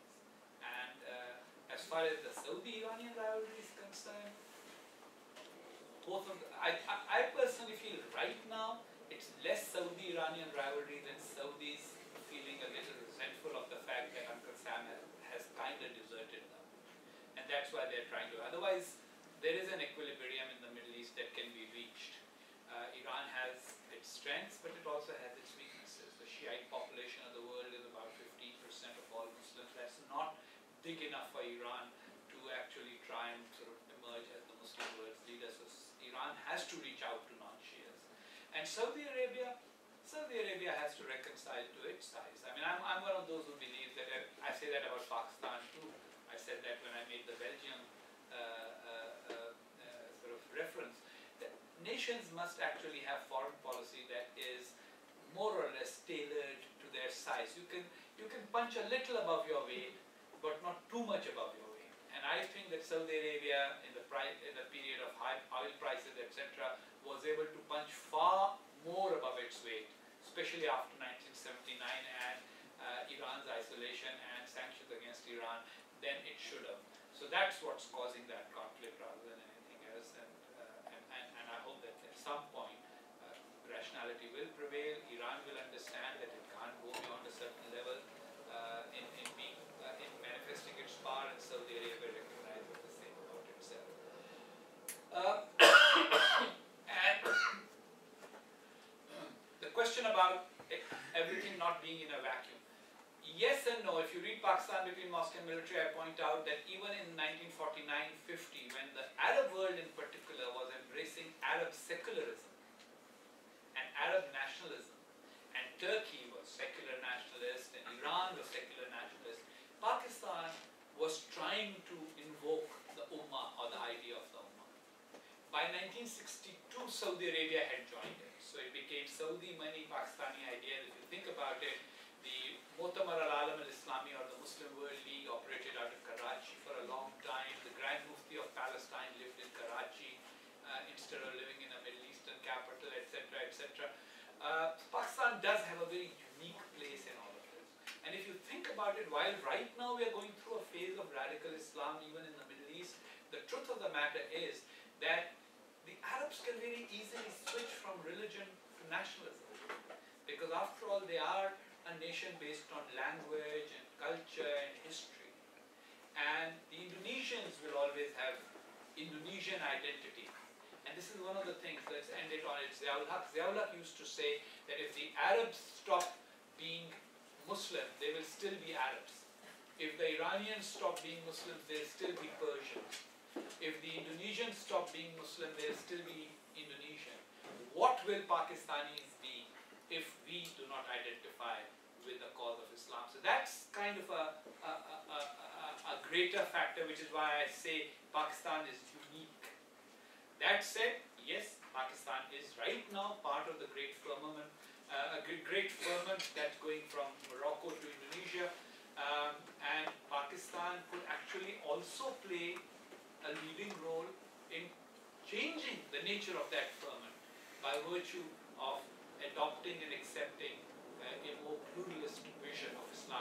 And as far as the Saudi-Iranian rivalry is concerned, both of the, I personally feel right now it's less Saudi-Iranian rivalry than Saudis feeling a little resentful of the fact that Uncle Sam has kind of deserted them. And that's why they're trying to. Otherwise, there is an equilibrium in the Middle East that can be reached. Iran has its strengths, but it also has its weaknesses. The Shiite population of the world is about 15% of all Muslims. That's not big enough for Iran to actually try and sort of emerge as the Muslim world's leader. So Iran has to reach out to non-Shias. And Saudi Arabia has to reconcile to its size. I mean, I'm one of those who believes that, I say that about Pakistan too. I said that when I made the Belgium sort of reference. That nations must actually have foreign policy that is more or less tailored to their size. You can punch a little above your weight, but not too much above your weight. And I think that Saudi Arabia, in the period of high oil prices, etc., was able to punch far more above its weight, especially after 1979 and Iran's isolation and sanctions against Iran, than it should have. So that's what's causing that conflict rather than anything else. And I hope that at some point rationality will prevail. Iran will understand that it can't go beyond a certain level in manifesting its power, and Saudi Arabia recognizes the same about itself. And the question about everything not being in a vacuum. Yes and no. If you read Pakistan Between Mosque and Military, I point out that even in 1949-50, when the Arab world in particular was embracing Arab secularism and Arab nationalism, and Turkey was secular nationalist and Iran was secular nationalist, Pakistan was trying to invoke the Ummah or the idea of the Ummah. By 1962, Saudi Arabia had joined it. So it became Saudi money, Pakistani idea. If you think about it, the Mu'tamar al-Alam al-Islami, or the Muslim World League, operated out of Karachi for a long time. The Grand Mufti of Palestine lived in Karachi instead of living in a Middle Eastern capital, etc., etc. Pakistan does have a very unique place in all of this. And if you think about it, while right now we are going through a phase of radical Islam even in the Middle East, the truth of the matter is that the Arabs can very easily switch from religion to nationalism. Because after all, they are a nation based on language and culture and history. And the Indonesians will always have Indonesian identity. And this is one of the things, let's end it on it. Ziaul Haq used to say that if the Arabs stop being Muslim, they will still be Arabs. If the Iranians stop being Muslims, they'll still be Persians. If the Indonesians stop being Muslim, they'll still be Indonesian. What will Pakistanis be if we do not identify with the cause of Islam? So that's kind of a greater factor, which is why I say Pakistan is unique. That said, yes, Pakistan is right now part of the great firmament a great ferment that's going from Morocco to Indonesia, and Pakistan could actually also play a leading role in changing the nature of that ferment by virtue of adopting and accepting a more pluralist vision of Islam.